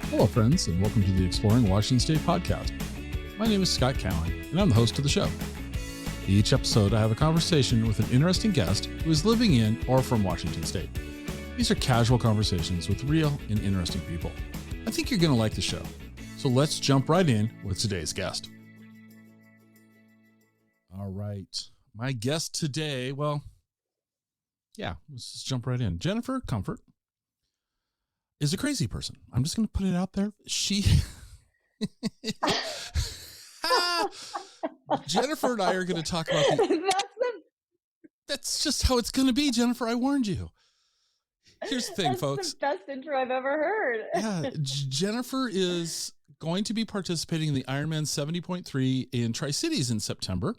Hello, friends, and welcome to the Exploring Washington State podcast. My name is Scott Cowan, and I'm the host of the show. Each episode, I have a conversation with an interesting guest who is living in or from Washington State. These are casual conversations with real and interesting people. I think you're going to like the show. So let's jump right in with today's guest. All right. My guest today, let's just jump right in. Jennifer Comfort is a crazy person. I'm just going to put it out there. Jennifer and I are going to talk about that's just how it's going to be, Jennifer. I warned you. Here's the thing, folks. That's the best intro I've ever heard. Yeah, Jennifer is going to be participating in the Ironman 70.3 in Tri Cities in September.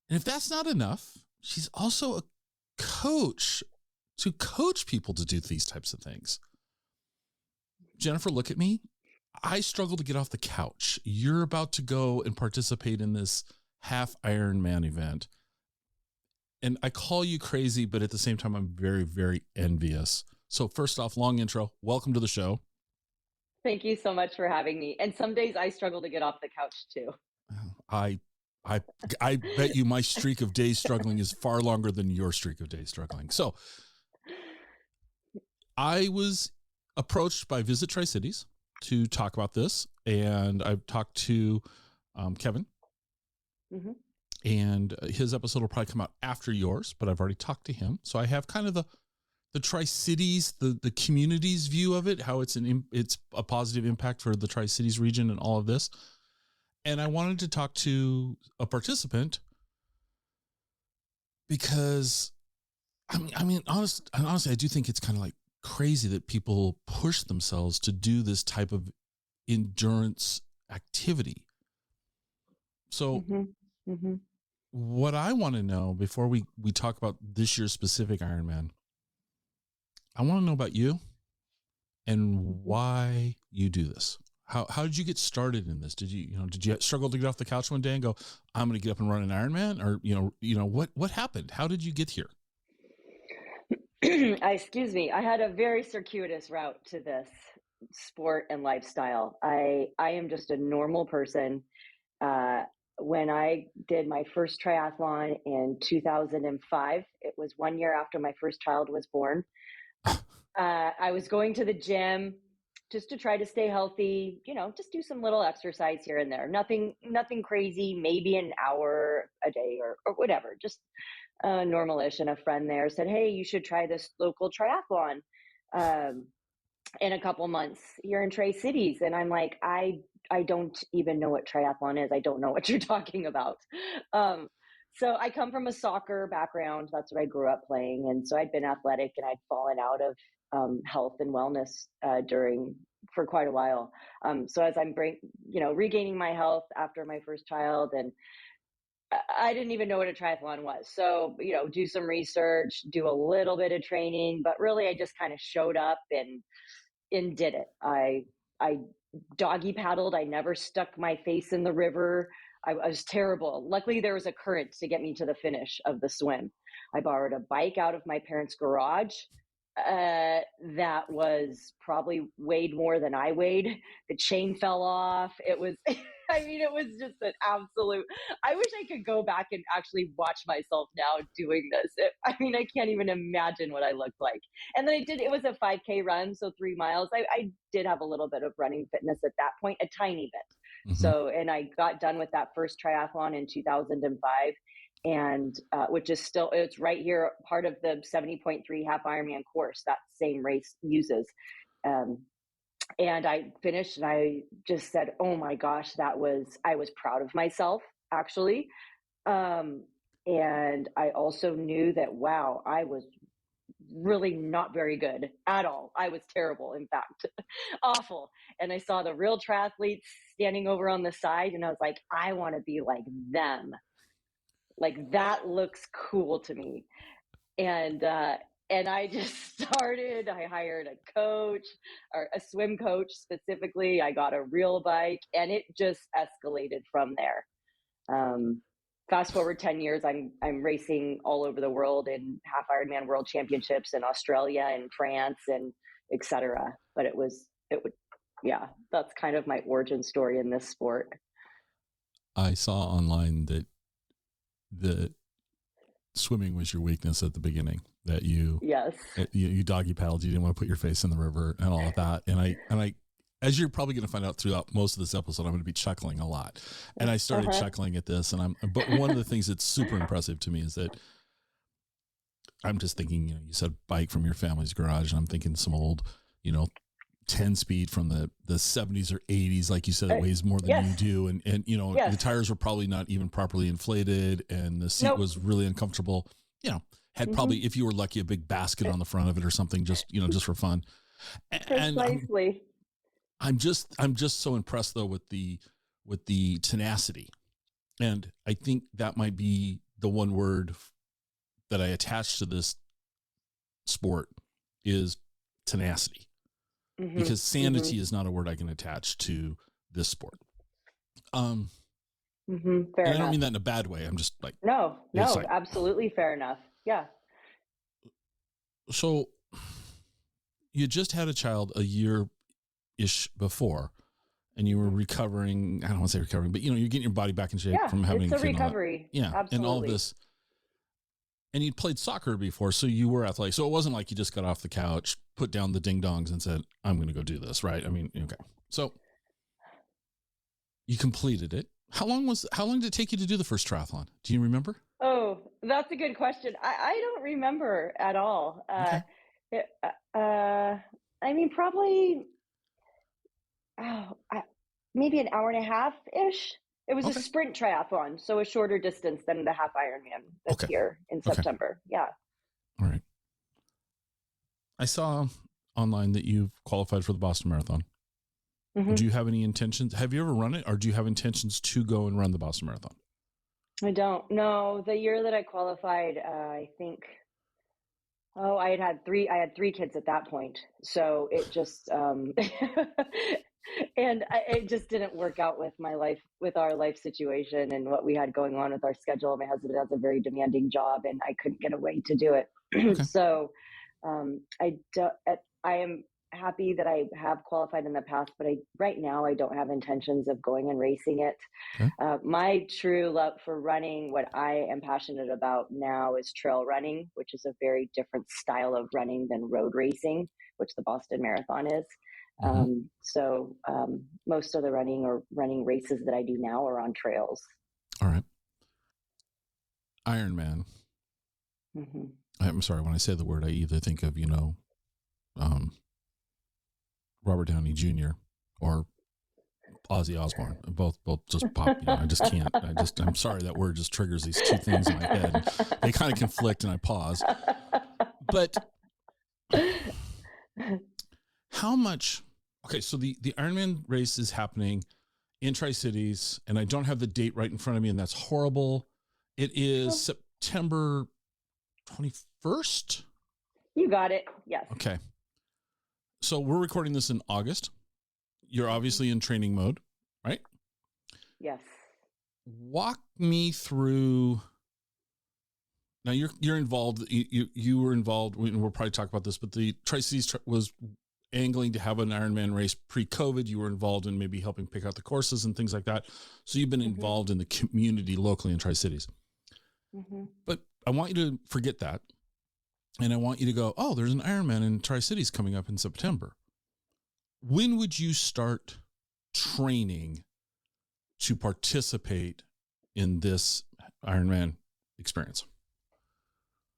And if that's not enough, she's also a coach to coach people to do these types of things. Jennifer, look at me. I struggle to get off the couch. You're about to go and participate in this half Ironman event. And I call you crazy, but at the same time, I'm very, very envious. So first off, long intro. Welcome to the show. Thank you so much for having me. And some days I struggle to get off the couch too. I bet you my streak of days struggling is far longer than your streak of days struggling. So I was approached by Visit Tri Cities to talk about this, and I've talked to Kevin, and his episode will probably come out after yours, but I've already talked to him, so I have kind of the Tri Cities, the community's view of it, how it's a positive impact for the Tri Cities region and all of this. And I wanted to talk to a participant because honestly, I do think it's kind of like crazy that people push themselves to do this type of endurance activity. So what I want to know before we talk about this year's specific Ironman, I want to know about you and why you do this. How did you get started in this? Did you struggle to get off the couch one day and go, I'm going to get up and run an Ironman? Or, what happened? How did you get here? Excuse me. I had a very circuitous route to this sport and lifestyle. I am just a normal person. When I did my first triathlon in 2005, it was 1 year after my first child was born. I was going to the gym just to try to stay healthy, just do some little exercise here and there. Nothing crazy, maybe an hour a day or whatever, just normal-ish. And a friend there said, hey, you should try this local triathlon in a couple months here in Tri Cities. And I'm like, I don't even know what triathlon is. I don't know what you're talking about. So I come from a soccer background. That's what I grew up playing. And so I'd been athletic and I'd fallen out of health and wellness for quite a while. So as I'm regaining my health after my first child, and I didn't even know what a triathlon was. So, do some research, do a little bit of training, but really I just kind of showed up and did it. I doggy paddled. I never stuck my face in the river. I was terrible. Luckily, there was a current to get me to the finish of the swim. I borrowed a bike out of my parents' garage. That was probably weighed more than I weighed. The chain fell off. It was, it was just an absolute, I wish I could go back and actually watch myself now doing this. I can't even imagine what I looked like. And then it was a 5K run. So 3 miles. I did have a little bit of running fitness at that point, a tiny bit. So, and I got done with that first triathlon in 2005. And which is still, it's right here, part of the 70.3 half Ironman course that same race uses. And I finished and I just said, oh my gosh, I was proud of myself, actually. And I also knew that, wow, I was really not very good at all. I was terrible, in fact, awful. And I saw the real triathletes standing over on the side and I was like, I want to be like them. Like that looks cool to me. And I just started, I hired a coach or a swim coach specifically. I got a real bike and it just escalated from there. Fast forward 10 years, I'm racing all over the world in half Ironman world championships in Australia and France and et cetera. But yeah, that's kind of my origin story in this sport. I saw online that the swimming was your weakness at the beginning, that Yes. you doggy paddled, you didn't want to put your face in the river and all of that. And I, as you're probably going to find out throughout most of this episode, I'm going to be chuckling a lot. And I started chuckling at this, but one of the things that's super impressive to me is that I'm just thinking, you said bike from your family's garage, and I'm thinking some old, 10 speed from the 70s or 80s, like you said, it weighs more than you do. And the tires were probably not even properly inflated, and the seat was really uncomfortable. Had probably, if you were lucky, a big basket on the front of it or something, just for fun. Precisely. And I'm just so impressed though with the tenacity. And I think that might be the one word that I attach to this sport is tenacity. Because sanity is not a word I can attach to this sport. Fair and enough. I don't mean that in a bad way. I'm just like, no, absolutely fair enough. Yeah. So you just had a child a year-ish before, and you were recovering. I don't want to say recovering, but you're getting your body back in shape from having it's a recovery. Yeah. Absolutely. And all of this. And you'd played soccer before, so you were athletic. So it wasn't like you just got off the couch, put down the ding dongs, and said, I'm going to go do this, right? I mean, okay. So you completed it. How long did it take you to do the first triathlon? Do you remember? Oh, that's a good question. I don't remember at all. Okay. I mean, probably maybe an hour and a half-ish. It was a sprint triathlon, so a shorter distance than the half Ironman this year in September. Yeah. All right. I saw online that you've qualified for the Boston Marathon. Do you have any intentions? Have you ever run it, or do you have intentions to go and run the Boston Marathon? I don't. No, the year that I qualified, I think. Oh, I had three kids at that point, so it just and it just didn't work out with my life, with our life situation and what we had going on with our schedule. My husband has a very demanding job, and I couldn't get away to do it. So I am happy that I have qualified in the past, but right now I don't have intentions of going and racing it. My true love for running, what I am passionate about now, is trail running, which is a very different style of running than road racing, which the Boston Marathon is. So most of the running races that I do now are on trails. All right. Ironman. I'm sorry, when I say the word, I either think of, Robert Downey Jr. or Ozzy Osbourne. Both just pop. I just can't. I'm sorry, that word just triggers these two things in my head. They kind of conflict, and I pause. But how much? Okay, so the Ironman race is happening in Tri Cities, and I don't have the date right in front of me, and that's horrible. It is September 21st. You got it. Yes. Okay. So we're recording this in August. You're obviously in training mode, right? Yes. Walk me through. Now you're involved. You were involved. We'll probably talk about this, but the Tri Cities was angling to have an Ironman race pre-COVID. You were involved in maybe helping pick out the courses and things like that. So you've been involved in the community locally in Tri Cities. But I want you to forget that. And I want you to go, oh, there's an Ironman in Tri Cities coming up in September. When would you start training to participate in this Ironman experience?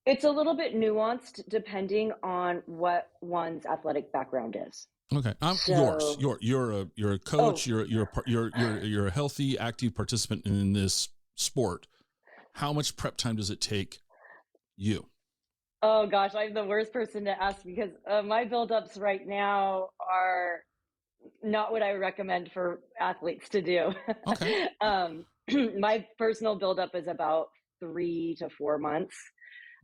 It's a little bit nuanced depending on what one's athletic background is. Okay, yours. You're a coach. You're a healthy, active participant in this sport. How much prep time does it take you? Oh gosh, I'm the worst person to ask, because my buildups right now are not what I recommend for athletes to do. Okay. My personal buildup is about 3 to 4 months.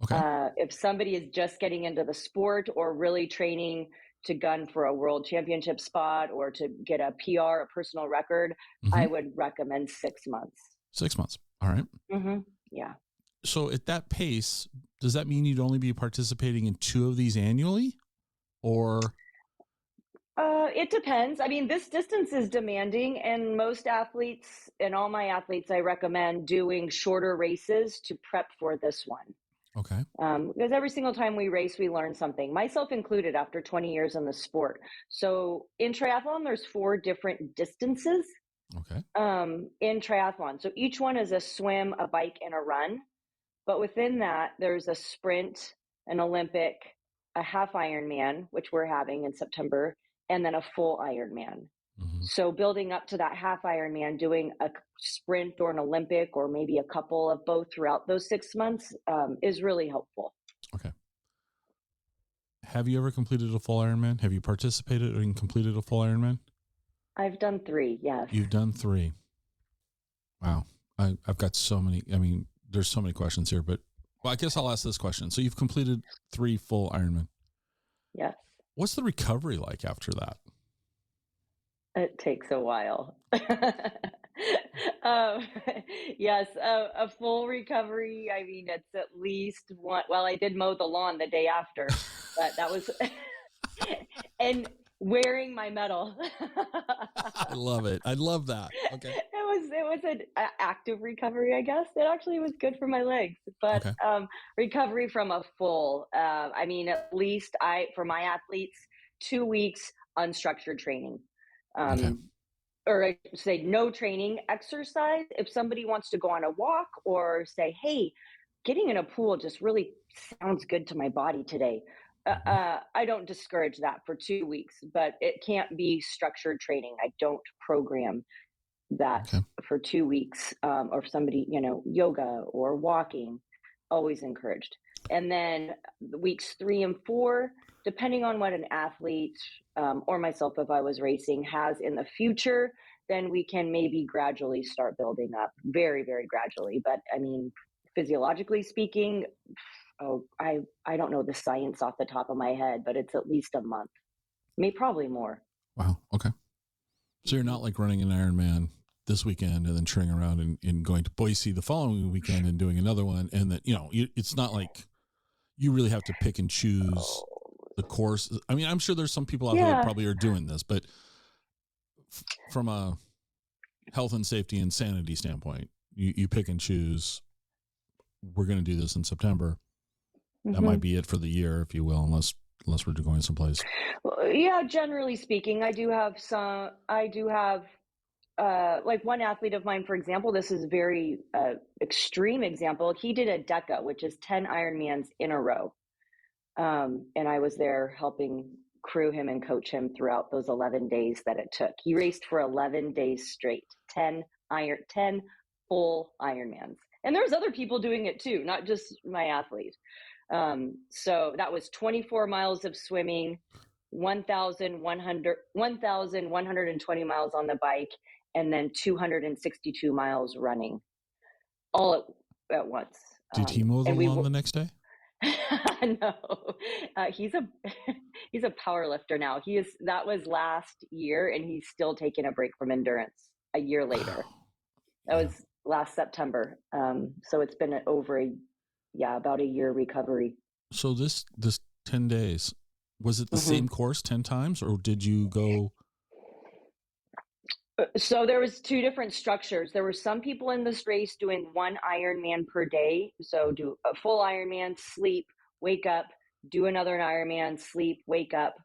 Okay. If somebody is just getting into the sport or really training to gun for a world championship spot or to get a PR, a personal record, I would recommend 6 months. 6 months. All right. Yeah. So at that pace, does that mean you'd only be participating in 2 of these annually, or? It depends. I mean, this distance is demanding, and most athletes and all my athletes, I recommend doing shorter races to prep for this one. Okay. Because every single time we race, we learn something, myself included, after 20 years in the sport. So in triathlon, there's 4 different distances Okay. in triathlon. So each one is a swim, a bike, and a run. But within that, there's a sprint, an Olympic, a half Ironman, which we're having in September, and then a full Ironman. Mm-hmm. So building up to that half Ironman, doing a sprint or an Olympic or maybe a couple of both throughout those 6 months is really helpful. Okay. Have you ever completed a full Ironman? Have you participated and completed a full Ironman? I've done 3, yes. You've done 3. Wow. I've got so many. I mean, there's so many questions here, but I guess I'll ask this question. So you've completed 3 full Ironman. Yes. What's the recovery like after that? It takes a while. Yes, a full recovery. I mean, it's at least one. Well, I did mow the lawn the day after, but that was, and wearing my medal. I love it. I love that. Okay. It was an active recovery, I guess. It actually was good for my legs, but Okay. recovery from a full. I mean, at least for my athletes, 2 weeks unstructured training. Okay. Or I say no training, exercise. If somebody wants to go on a walk or say, hey, getting in a pool just really sounds good to my body today. I don't discourage that for 2 weeks, but it can't be structured training. I don't program that Okay. for 2 weeks, or somebody, yoga or walking, always encouraged. And then weeks 3 and 4, depending on what an athlete or myself, if I was racing, has in the future, then we can maybe gradually start building up, very, very gradually. But I mean, physiologically speaking, I don't know the science off the top of my head, but it's at least a month, maybe probably more. Wow. Okay. So you're not like running an Ironman this weekend and then turning around and going to Boise the following weekend and doing another one. And that, it's not like you really have to pick and choose the course. I mean, I'm sure there's some people out there that probably are doing this, but from a health and safety and sanity standpoint, you pick and choose. We're going to do this in September. Mm-hmm. That might be it for the year, if you will, unless we're going someplace. Well, yeah, generally speaking, I do have like one athlete of mine, for example. This is a very extreme example. He did a DECA, which is 10 Ironmans in a row. And I was there helping crew him and coach him throughout those 11 days that it took. He raced for 11 days straight, 10 full Ironmans. And there's other people doing it too, not just my athlete. So that was 24 miles of swimming, 1,120 miles on the bike, and then 262 miles running, all at once. Did he mow the lawn the next day? No, he's a power lifter now. That was last year, and he's still taking a break from endurance a year later. That was last September. So it's been about a year recovery. So this 10 days, was it the same course 10 times, or did you go? So there was 2 different structures. There were some people in this race doing 1 Ironman per day. So do a full Ironman, sleep, wake up, do another Ironman, sleep, wake up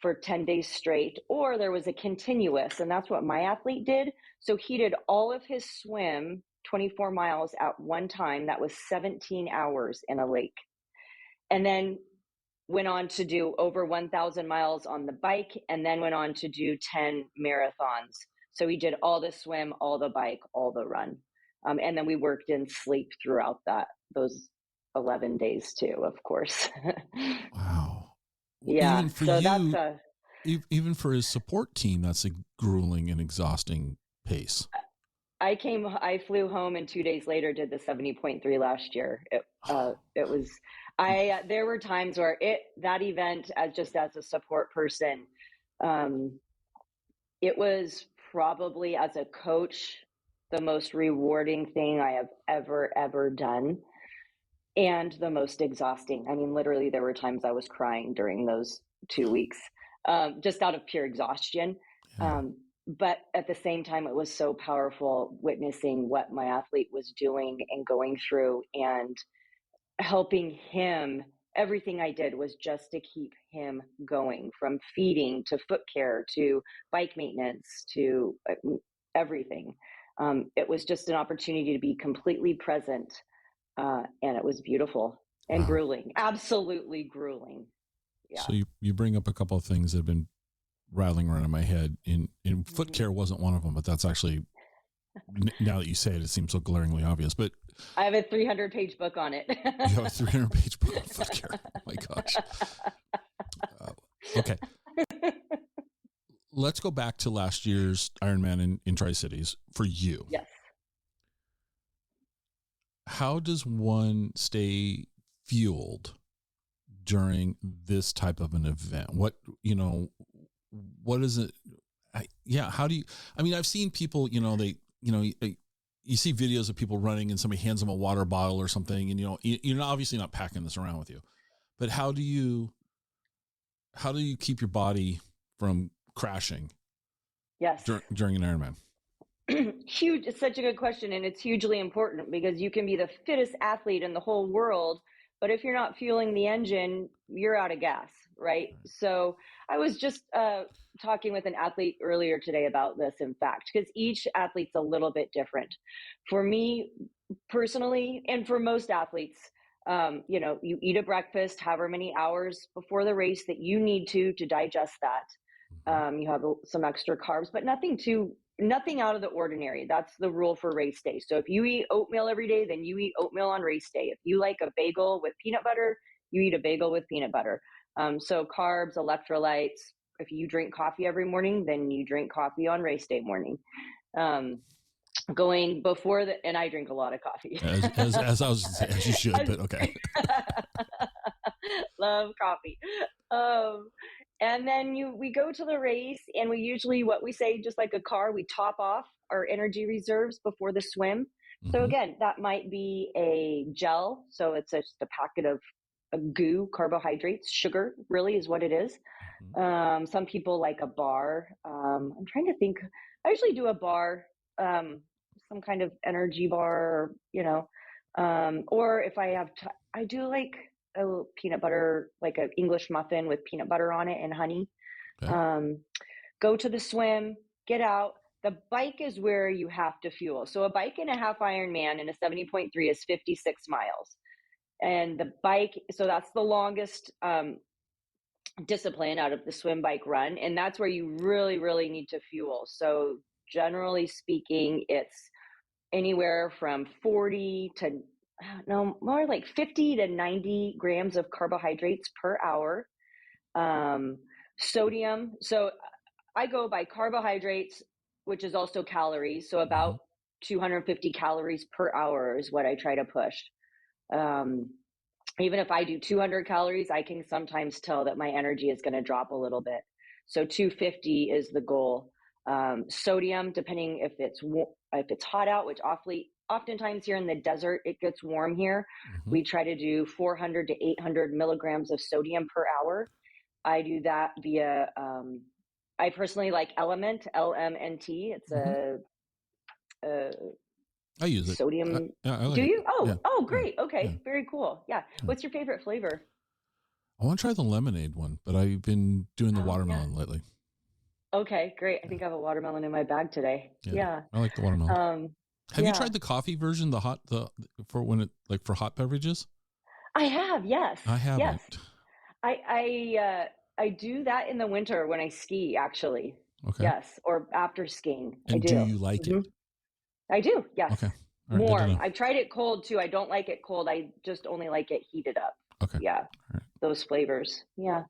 for 10 days straight. Or there was a continuous, and that's what my athlete did. So he did all of his swim, 24 miles at one time. That was 17 hours in a lake. And then went on to do over 1,000 miles on the bike, and then went on to do 10 marathons. So we did all the swim, all the bike, all the run. And then we worked in sleep throughout those 11 days too, of course. Wow. Yeah. Even for even for his support team, that's a grueling and exhausting pace. I flew home, and 2 days later did the 70.3 last year. It was, there were times where that event, as a support person, it was probably, as a coach, the most rewarding thing I have ever done, and the most exhausting. I mean, literally there were times I was crying during those 2 weeks. just out of pure exhaustion. Yeah. But at the same time, it was so powerful witnessing what my athlete was doing and going through and helping him. Everything I did was just to keep him going, from feeding to foot care to bike maintenance to everything. It was just an opportunity to be completely present, and it was beautiful and Wow. grueling, absolutely grueling. Yeah. So you bring up a couple of things that have been rattling around in my head. In foot care wasn't one of them, but that's actually, now that you say it, it seems so glaringly obvious. But I have a 300-page book on it. you have a 300-page book on foot care. Oh my gosh. Okay. Let's go back to last year's Ironman in Tri Cities for you. Yes. How does one stay fueled during this type of an event? What is it? How do you, I've seen people, you see videos of people running and somebody hands them a water bottle or something. And, you're obviously not packing this around with you, but how do you keep your body from crashing? Yes. During an Ironman? Huge. It's such a good question. And it's hugely important, because you can be the fittest athlete in the whole world, but if you're not fueling the engine, you're out of gas. Right. So I was just talking with an athlete earlier today about this, in fact, because each athlete's a little bit different. For me personally, and for most athletes, you eat a breakfast however many hours before the race that you need to digest that. You have some extra carbs, but nothing out of the ordinary. That's the rule for race day. So if you eat oatmeal every day, then you eat oatmeal on race day. If you like a bagel with peanut butter, you eat a bagel with peanut butter. So carbs, electrolytes. If you drink coffee every morning, then you drink coffee on race day morning. Going before and I drink a lot of coffee. As I was saying, as you should, but okay. Love coffee. And then we go to the race, and we usually, what we say, just like a car, we top off our energy reserves before the swim. Mm-hmm. So again, that might be a gel. So it's just a packet of a goo, carbohydrates, sugar really is what it is. Mm-hmm. Some people like a bar. I'm trying to think. I usually do a bar, some kind of energy bar, or if I have, I do like a little peanut butter, like an English muffin with peanut butter on it and honey. Okay. Go to the swim, get out. The bike is where you have to fuel. So a bike in a half Ironman in a 70.3 is 56 miles. And the bike, so that's the longest discipline out of the swim, bike, run. And that's where you really, really need to fuel. So generally speaking, it's anywhere from 40 to more like 50 to 90 grams of carbohydrates per hour. Sodium. So I go by carbohydrates, which is also calories. So about 250 calories per hour is what I try to push. Even if I do 200 calories, I can sometimes tell that my energy is going to drop a little bit. So 250 is the goal. Sodium, depending if it's hot out, which oftentimes here in the desert, it gets warm here. Mm-hmm. We try to do 400 to 800 milligrams of sodium per hour. I do that via, I personally like Element, LMNT. It's I use it. Sodium. I like do you? It. Oh, yeah. Oh, great. Okay. Yeah. Very cool. Yeah. What's your favorite flavor? I want to try the lemonade one, but I've been doing the watermelon lately. Okay, great. I think I have a watermelon in my bag today. Yeah. I like the watermelon. Have you tried the coffee version, for hot beverages? I have, yes. I haven't. Yes. I do that in the winter when I ski, actually. Okay. Yes, or after skiing. And do you like it? I do, yes. Okay. Right, warm. I've tried it cold too. I don't like it cold. I just only like it heated up. Okay. Yeah. Right. Those flavors. Yeah.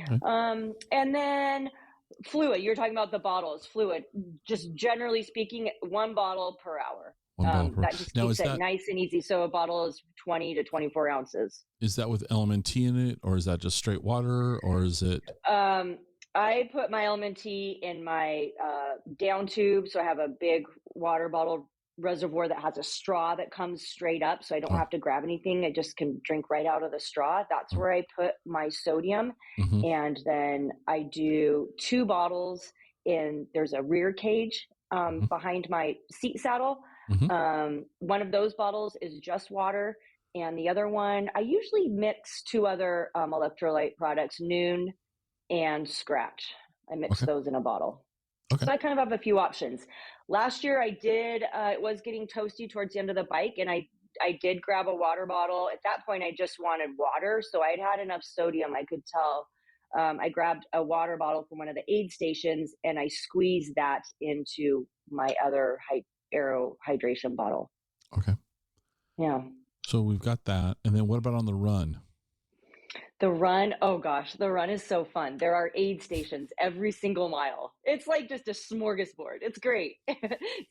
Okay. And then fluid. You're talking about the bottles. Fluid. Just generally speaking, 1 bottle per hour. That just keeps it nice and easy. So a bottle is 20 to 24 ounces. Is that with LMNT in it, or is that just straight water, or is it? I put my LMNT in my down tube. So I have a big water bottle reservoir that has a straw that comes straight up, so I don't have to grab anything. I just can drink right out of the straw. That's where I put my sodium. Mm-hmm. And then I do 2 bottles there's a rear cage behind my seat saddle. Mm-hmm. One of those bottles is just water. And the other one, I usually mix 2 other electrolyte products, Noon and Scratch. I mix those in a bottle. Okay. So I kind of have a few options. Last year I did, it was getting toasty towards the end of the bike, and I did grab a water bottle. At that point, I just wanted water. So I'd had enough sodium, I could tell. I grabbed a water bottle from one of the aid stations, and I squeezed that into my other Aero hydration bottle. Okay. Yeah. So we've got that. And then what about on the run? The run, oh gosh, the run is so fun. There are aid stations every single mile. It's like just a smorgasbord. It's great. So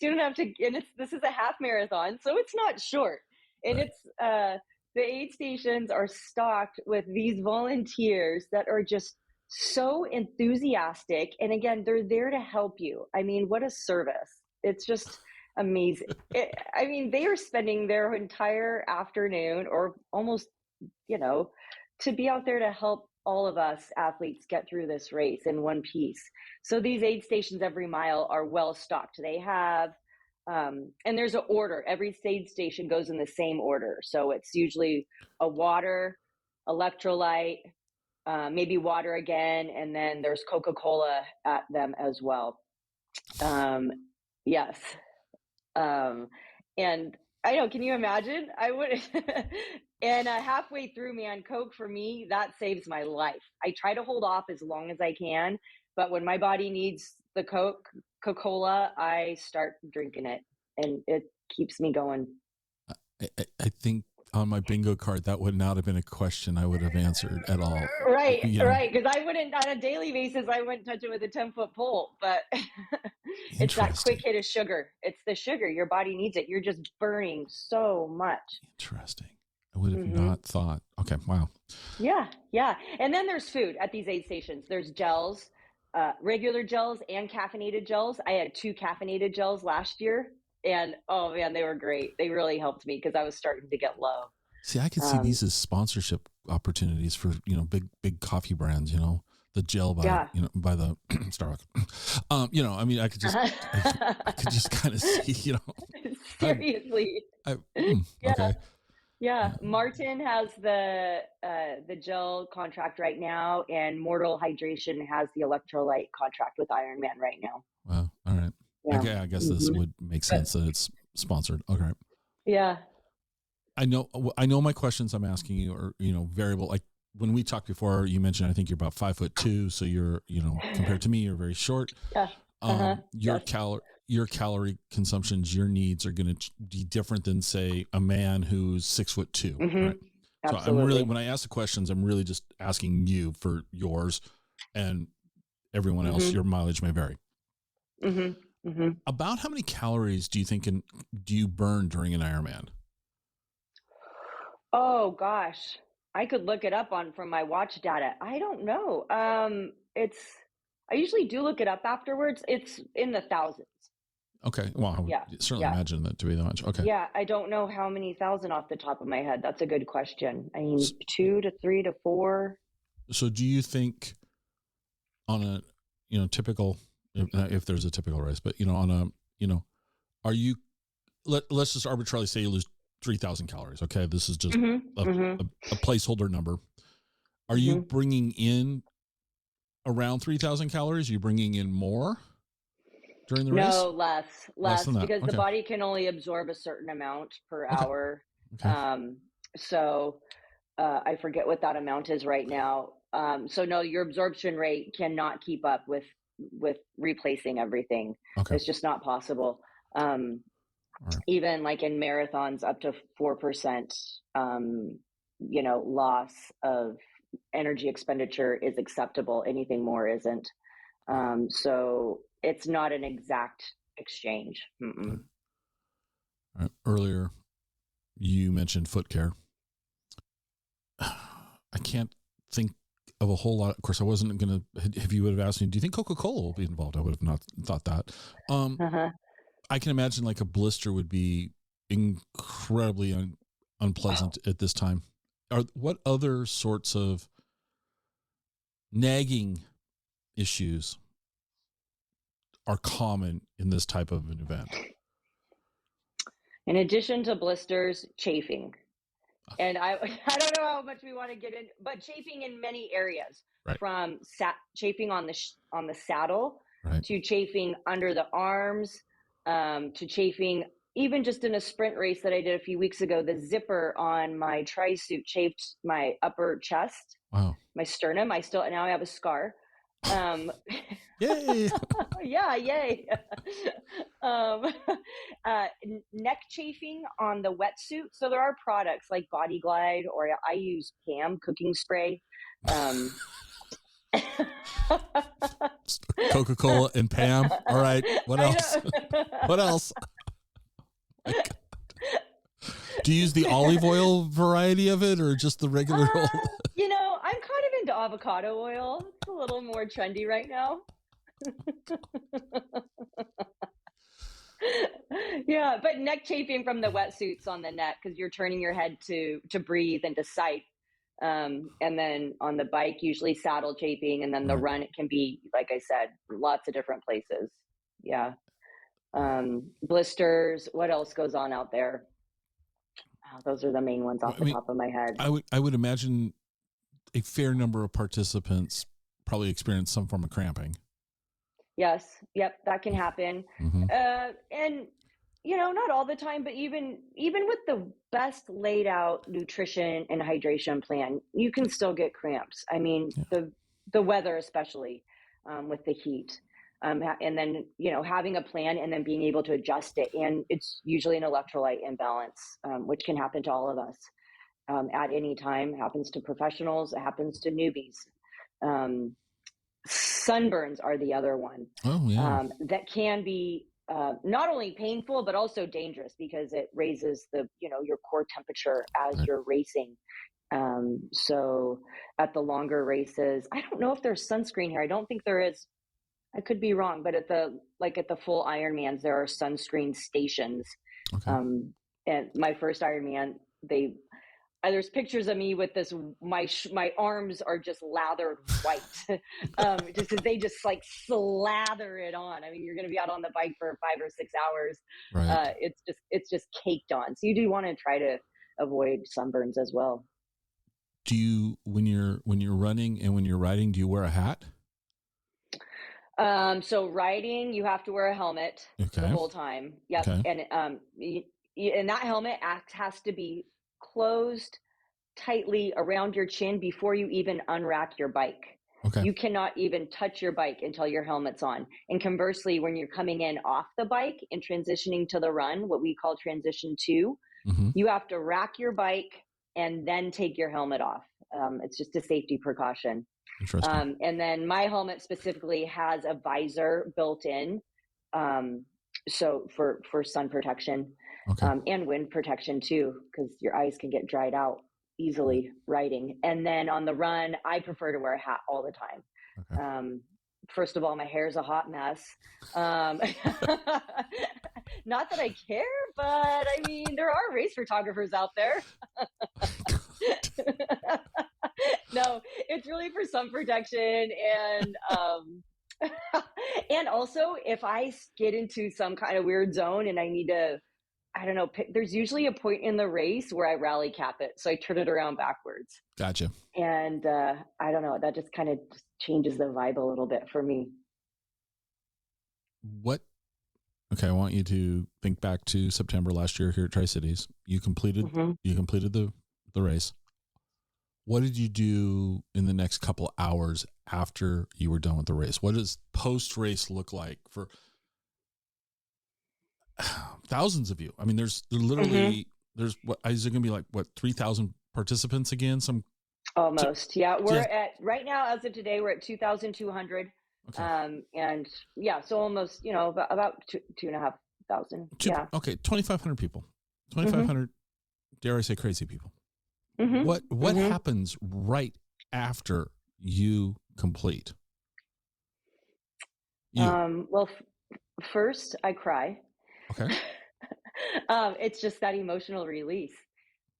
you don't have to, and this is a half marathon, so it's not short. And Right. it's the aid stations are stocked with these volunteers that are just so enthusiastic. And again, they're there to help you. I mean, what a service. It's just amazing. I mean, they are spending their entire afternoon or almost, to be out there to help all of us athletes get through this race in one piece. So these aid stations every mile are well stocked. They have, and there's an order. Every aid station goes in the same order. So it's usually a water, electrolyte, maybe water again, and then there's Coca-Cola at them as well. Yes. And I know, can you imagine? I would, and halfway through, man, Coke for me, that saves my life. I try to hold off as long as I can, but when my body needs the Coca-Cola, I start drinking it, and it keeps me going. I think on my bingo card, that would not have been a question I would have answered at all. Right, right. Because I wouldn't, on a daily basis, I wouldn't touch it with a 10-foot pole, but it's that quick hit of sugar. It's the sugar. Your body needs it. You're just burning so much. Interesting. I would have not thought. Okay, wow. Yeah, yeah. And then there's food at these aid stations. There's gels, regular gels and caffeinated gels. I had 2 caffeinated gels last year, and oh man, they were great. They really helped me because I was starting to get low. See, I could see these as sponsorship opportunities for, big coffee brands, the gel by, by the Starbucks. I mean, I could just kind of see, Seriously. Okay. Yeah. Martin has the gel contract right now, and Mortal Hydration has the electrolyte contract with Ironman right now. Wow. All right. Yeah. Okay, I guess this would make sense that it's sponsored. Okay. Yeah. I know my questions I'm asking you are, variable. Like when we talked before, you mentioned, I think you're about 5'2", so you're, compared to me, you're very short. Yeah. Your calorie consumptions, your needs are going to be different than, say, a man who's 6'2". Right? So Absolutely. when I ask the questions, I'm really just asking you for yours, and everyone else, your mileage may vary. About how many calories do you think do you burn during an Ironman? Oh gosh, I could look it up from my watch data. I don't know. I usually do look it up afterwards. It's in the thousands. Okay. Well, I would certainly imagine that to be that much. Okay. Yeah, I don't know how many thousand off the top of my head. That's a good question. I mean, 2 to 3 to 4. So do you think on a, typical, if there's a typical race, but, on a, are you, let's just arbitrarily say you lose 3,000 calories. Okay. This is just a placeholder number. Are you bringing in around 3,000 calories? Are you bringing in more during the race? No, less than that. Because the body can only absorb a certain amount per hour. Okay. So I forget what that amount is right now. So no, your absorption rate cannot keep up with replacing everything. Okay. It's just not possible. Even like in marathons, up to 4%, loss of energy expenditure is acceptable. Anything more isn't. So it's not an exact exchange. Earlier, you mentioned foot care. I can't think of a whole lot. Of course, I wasn't going to, if you would have asked me, do you think Coca-Cola will be involved? I would have not thought that. I can imagine like a blister would be incredibly unpleasant at this time. What other sorts of nagging issues are common in this type of an event? In addition to blisters, chafing. And I I don't know how much we want to get in, but chafing in many areas, Right. from chafing on the saddle, Right. to chafing under the arms, to chafing even just in a sprint race that I did a few weeks ago. The zipper on my tri suit chafed my upper chest, Wow. my sternum. Now I have a scar. Yay. Yeah, yay. um, Neck chafing on the wetsuit. So there are products like Body Glide, or I use Pam cooking spray. Coca-Cola and Pam. All right. What else? What else? Oh, do you use the olive oil variety of it, or just the regular old? I'm kind of into avocado oil. It's a little more trendy right now. Yeah, but neck chafing from the wetsuits on the neck, because you're turning your head to breathe and to sight. And then on the bike, usually saddle chafing, and then the run, it can be, like I said, lots of different places. Yeah. Blisters. What else goes on out there? Those are the main ones off the top of my head. I would imagine a fair number of participants probably experience some form of cramping. Yes. Yep. That can happen. Mm-hmm. And not all the time, but even with the best laid out nutrition and hydration plan, you can still get cramps. I mean, the weather, especially with the heat, and then, having a plan and then being able to adjust it. And it's usually an electrolyte imbalance, which can happen to all of us at any time. It happens to professionals. It happens to newbies. Sunburns are the other one. Oh, yeah. That can be not only painful, but also dangerous, because it raises your core temperature as you're racing. So at the longer races, I don't know if there's sunscreen here. I don't think there is. I could be wrong, but at the full Ironmans, there are sunscreen stations. Okay. And my first Ironman, there's pictures of me with this. My arms are just lathered white, just because they just like slather it on. I mean, you're going to be out on the bike for 5 or 6 hours. Right. It's just caked on. So you do want to try to avoid sunburns as well. Do you, when you're running and when you're riding, do you wear a hat? So riding, you have to wear a helmet the whole time. Yep. Okay. And and that helmet has to be closed tightly around your chin before you even unrack your bike. Okay. You cannot even touch your bike until your helmet's on. And conversely, when you're coming in off the bike and transitioning to the run, what we call transition 2, you have to rack your bike and then take your helmet off. It's just a safety precaution. Interesting. And then my helmet specifically has a visor built in, so for sun protection, and wind protection too, because your eyes can get dried out easily riding. And then on the run, I prefer to wear a hat all the time. Okay. First of all, my hair is a hot mess. Not that I care, but I mean, there are race photographers out there. No, it's really for sun protection. And and also, if I get into some kind of weird zone and I need to, I don't know, there's usually a point in the race where I rally cap it. So I turn it around backwards. Gotcha. And I don't know, that just kind of changes the vibe a little bit for me. Okay, I want you to think back to September last year here at Tri Cities. You completed the race. What did you do in the next couple hours after you were done with the race? What does post-race look like for thousands of you? I mean, there's what is it going to be like? What, 3,000 participants again? Almost, yeah. We're at right now, as of today, we're at 2,200. Okay. And yeah, so almost, about 2,500. Yeah. Okay, 2,500 people. 2,500. Dare I say, crazy people. What happens right after you complete? Well, first I cry. Okay. It's just that emotional release,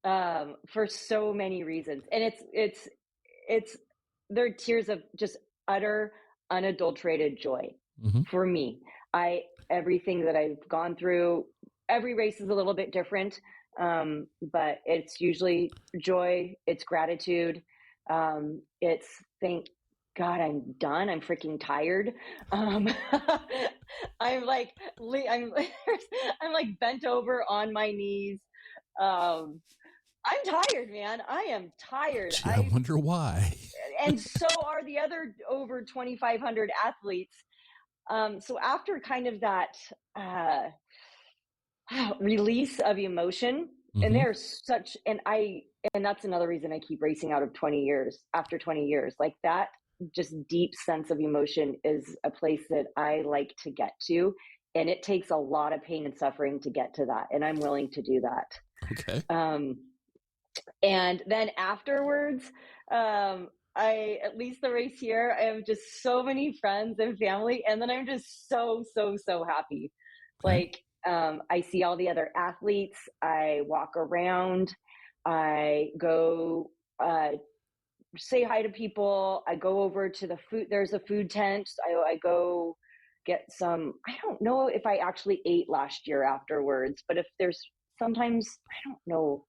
for so many reasons. And it's, they're tears of just utter, unadulterated joy Mm-hmm. for me. Everything that I've gone through, every race is a little bit different, but it's usually joy, it's gratitude, it's thank God I'm done. I'm freaking tired. Um, I'm like, I'm, I'm like bent over on my knees. Um, I'm tired, man. I am tired. Gee, I wonder why. And so are the other over 2,500 athletes. So after kind of that uh, release of emotion, and Mm-hmm. there's such, and that's another reason I keep racing out of 20 years, after 20 years, like that just deep sense of emotion is a place that I like to get to. And it takes a lot of pain and suffering to get to that. And I'm willing to do that. Okay. And then afterwards, at least the race here, I have just so many friends and family. And then I'm just so, so, so happy. Okay. Like, I see all the other athletes. I walk around. I go say hi to people. I go over to the food. There's a food tent. I go get some. I don't know if I actually ate last year afterwards, but if there's sometimes, I don't know.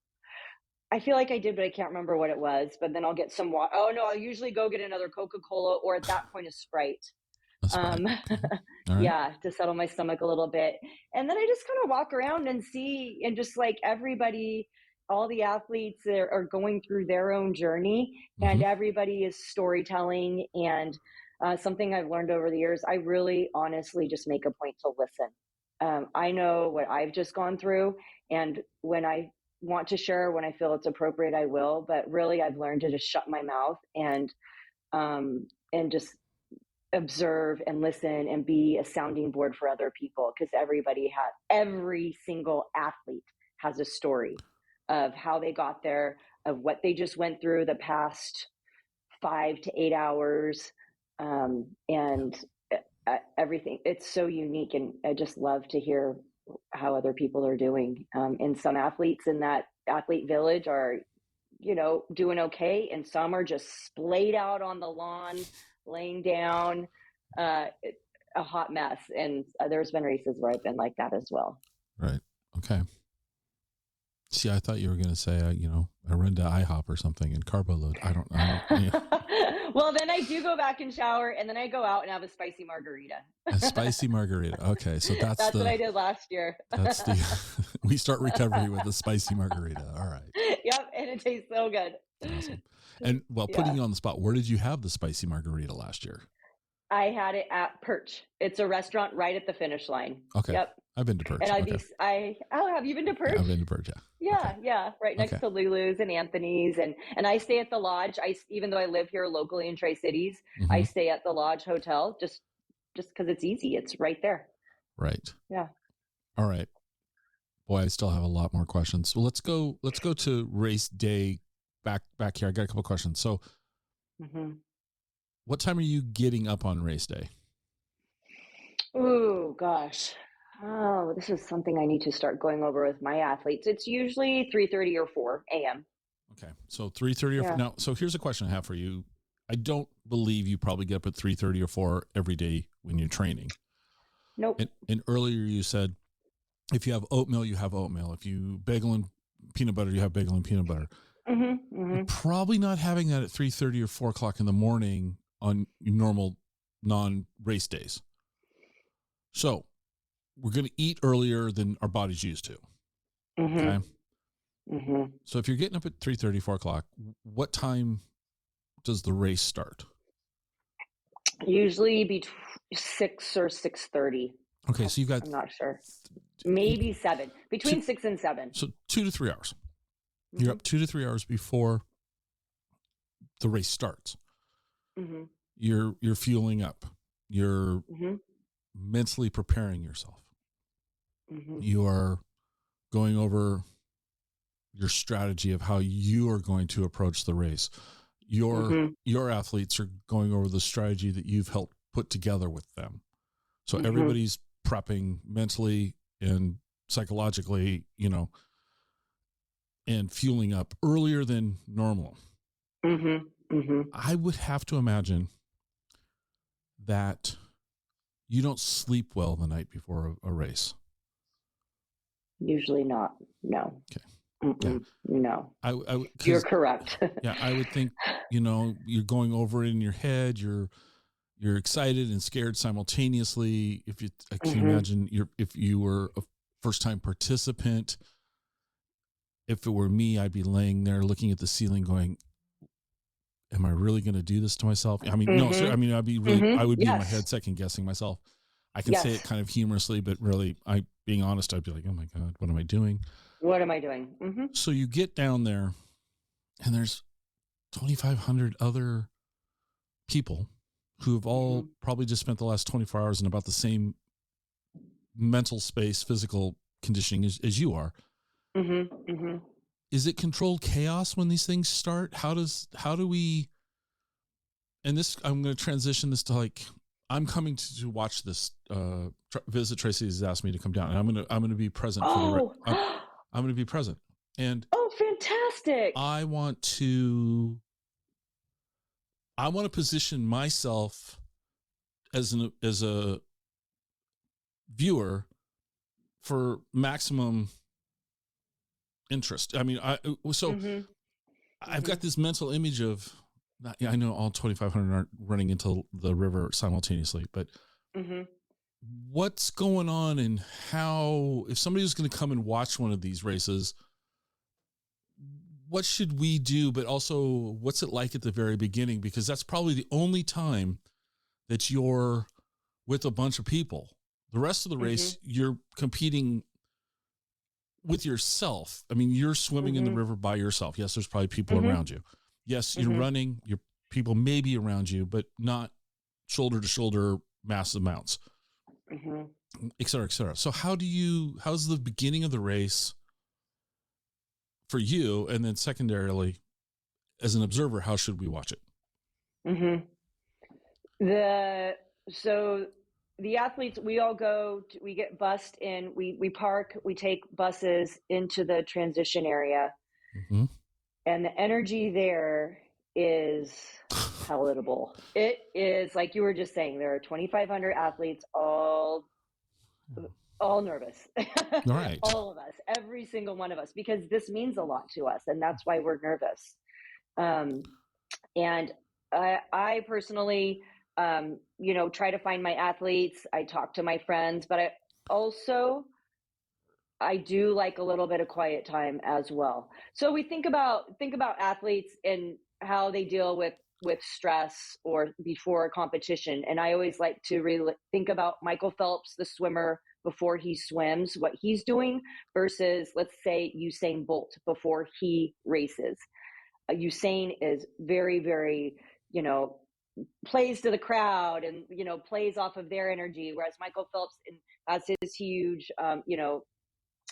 I feel like I did, but I can't remember what it was. But then I'll get some water. Oh no, I'll usually go get another Coca-Cola, or at that point a Sprite. That's right. Um, Okay. All right. yeah, to settle my stomach a little bit. And then I just kind of walk around and see, and just like everybody, all the athletes are going through their own journey, Mm-hmm. and everybody is storytelling. And something I've learned over the years, I really honestly just make a point to listen. I know what I've just gone through, and when I want to share, when I feel it's appropriate, I will. But really, I've learned to just shut my mouth and just observe and listen and be a sounding board for other people, because every single athlete has a story of how they got there, of what they just went through the past 5 to 8 hours, and everything. It's so unique, and I just love to hear how other people are doing. And some athletes in that athlete village are, doing okay, and some are just splayed out on the lawn, laying down, a hot mess. And there's been races where I've been like that as well. Right. Okay. See, I thought you were going to say, I run to IHOP or something and carbo load. I don't. Yeah. Well, then I do go back and shower, and then I go out and have a spicy margarita. A spicy margarita. Okay, so that's what I did last year. That's we start recovery with the spicy margarita. All right. Yep, and it tastes so good. Awesome. And putting you on the spot, where did you have the spicy margarita last year? I had it at Perch. It's a restaurant right at the finish line. Okay. Yep. I've been to Perch. And have you been to Perch? Yeah, I've been to Perch, yeah. Yeah, okay. Yeah, right next to Lulu's and Anthony's, and I stay at the Lodge. Even though I live here locally in Tri Cities, mm-hmm. I stay at the Lodge Hotel just because it's easy. It's right there. Right. Yeah. All right. Boy, I still have a lot more questions. Well, let's go to race day back here. I got a couple questions. So, mm-hmm. What time are you getting up on race day? Oh gosh. Oh, this is something I need to start going over with my athletes. It's usually 3:30 or 4 a.m. Okay. So 3:30 or 4. Now, so here's a question I have for you. I don't believe you probably get up at 3:30 or 4 every day when you're training. Nope. And earlier you said, if you have oatmeal, you have oatmeal. If you bagel and peanut butter, you have bagel and peanut butter. Mm-hmm, mm-hmm. You're probably not having that at 3:30 or 4 o'clock in the morning on normal non-race days. So we're going to eat earlier than our body's used to. Mm-hmm. Okay. Mm-hmm. So if you're getting up at 3:30, 4 o'clock, what time does the race start? Usually between 6 or 6:30. Okay. So you've got, I'm not sure. Maybe 7, between 6 and 7. So 2 to 3 hours. Mm-hmm. You're up 2 to 3 hours before the race starts. Mm-hmm. You're fueling up. You're mm-hmm. mentally preparing yourself. Mm-hmm. You are going over your strategy of how you are going to approach the race. Your athletes are going over the strategy that you've helped put together with them. So mm-hmm. everybody's prepping mentally and psychologically, and fueling up earlier than normal. I would have to imagine that you don't sleep well the night before a race. Usually not. No. Okay. Yeah. No. You're correct. Yeah, I would think, you're going over it in your head. You're excited and scared simultaneously. I can imagine if you were a first-time participant. If it were me, I'd be laying there looking at the ceiling going, am I really going to do this to myself? I mean, no, sir. I mean, I'd be really, I would be in my head second guessing myself. I can say it kind of humorously, but really, being honest, I'd be like, oh my God, what am I doing? What am I doing? So you get down there and there's 2,500 other people who have all probably just spent the last 24 hours in about the same mental space, physical conditioning as you are. Is it controlled chaos when these things start? How do we, and this, I'm going to transition this to I'm coming to watch this, Visit Tri Cities has asked me to come down, and I'm going to be present I'm going to be present. And fantastic. I want to position myself as a viewer for maximum interest. I mean, I've got this mental image of, I know all 2,500 aren't running into the river simultaneously, but what's going on, and how, if somebody was going to come and watch one of these races, what should we do? But also, what's it like at the very beginning? Because that's probably the only time that you're with a bunch of people. The rest of the race, you're competing with yourself. I mean, you're swimming in the river by yourself. Yes, there's probably people around you. Yes, you're running, your people may be around you, but not shoulder to shoulder massive amounts, et cetera, et cetera. So how's the beginning of the race for you? And then secondarily, as an observer, how should we watch it? So the athletes, we all we get bussed in, we park, we take buses into the transition area. And the energy there is palatable. It is, like you were just saying, there are 2,500 athletes, all nervous. Right. All of us, every single one of us, because this means a lot to us, and that's why we're nervous. And I personally, try to find my athletes. I talk to my friends, but I do like a little bit of quiet time as well. So we think about athletes and how they deal with stress or before a competition. And I always like to think about Michael Phelps, the swimmer, before he swims, what he's doing versus, let's say, Usain Bolt before he races. Usain is very, very, plays to the crowd and, plays off of their energy. Whereas Michael Phelps has his huge,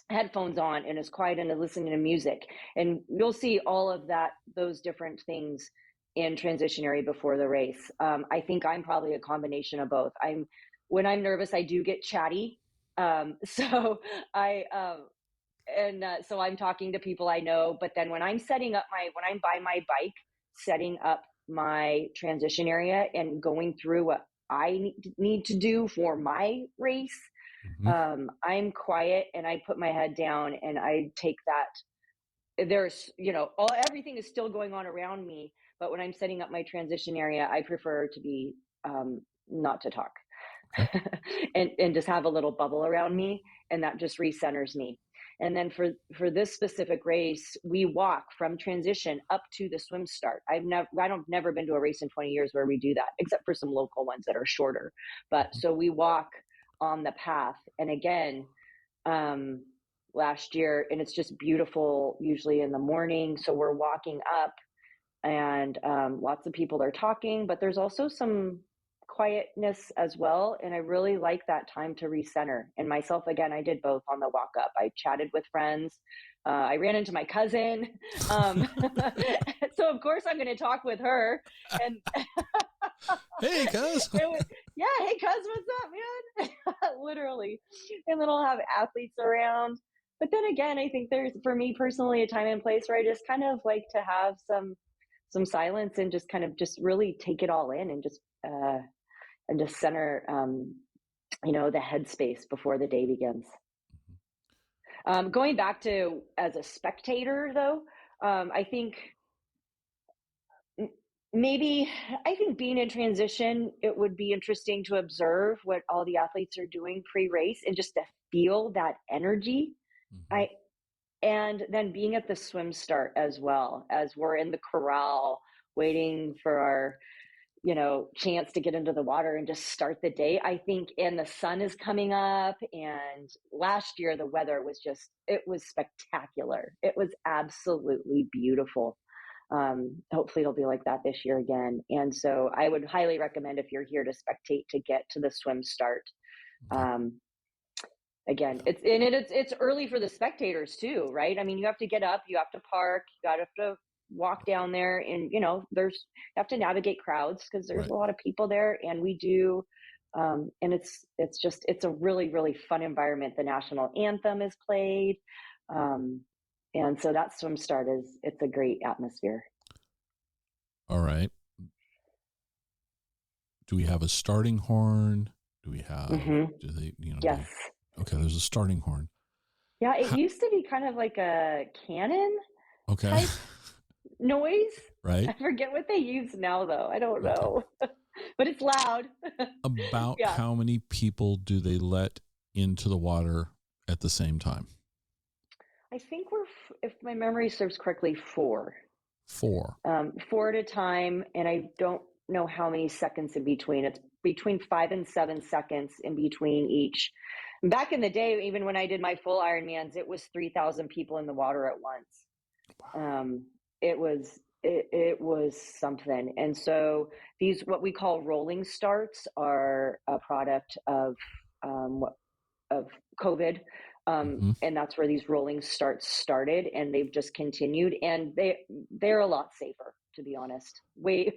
headphones on and is quiet and is listening to music. And you'll see all of those different things in transition area before the race. I think I'm probably a combination of both. When I'm nervous, I do get chatty. So I'm talking to people I know, but then when I'm by my bike, setting up my transition area and going through what I need to do for my race, I'm quiet and I put my head down and I take that. There's, everything is still going on around me, but when I'm setting up my transition area, I prefer to be, not to talk. Okay. and just have a little bubble around me, and that just recenters me. And then for this specific race, we walk from transition up to the swim start. I've never been to a race in 20 years where we do that, except for some local ones that are shorter. But so we walk on the path. And again, last year, and it's just beautiful, usually in the morning. So we're walking up and lots of people are talking, but there's also some quietness as well. And I really like that time to recenter. And myself, again, I did both on the walk up. I chatted with friends. I ran into my cousin. So of course I'm going to talk with her. And hey, cuz. Yeah. Hey, cuz, what's up, man? Literally. and then I'll have athletes around. But then again, I think there's, for me personally, a time and place where I just kind of like to have some silence and just kind of just really take it all in and just center, the headspace before the day begins. Going back to as a spectator, though, I think maybe I think being in transition, it would be interesting to observe what all the athletes are doing pre-race and just to feel that energy. Mm-hmm. And then being at the swim start as well, as we're in the corral waiting for our chance to get into the water and just start the day. I think, and the sun is coming up, and last year the weather was it was spectacular. It was absolutely beautiful. Hopefully it'll be like that this year again. And so I would highly recommend, if you're here to spectate, to get to the swim start. Again, it's early for the spectators too, right? I mean, you have to get up, you have to park, you have to walk down there, and you have to navigate crowds because there's a lot of people there, and we do, and it's a really, really fun environment. The national anthem is played, and so that swim start it's a great atmosphere. All right. Do we have a starting horn? Do we have? Do they? Yes. Okay, there's a starting horn. Yeah, it used to be kind of like a cannon. Okay. Type noise. Right. I forget what they use now, though. I don't know, but it's loud. About how many people do they let into the water at the same time? I think if my memory serves correctly, 4. 4. 4 at a time, and I don't know how many seconds in between. It's between 5 and 7 seconds in between each. Back in the day, even when I did my full Ironmans, it was 3,000 people in the water at once. Wow. It was something. And so these, what we call rolling starts, are a product of COVID. And that's where these rolling starts started, and they've just continued, and they're a lot safer, to be honest. Way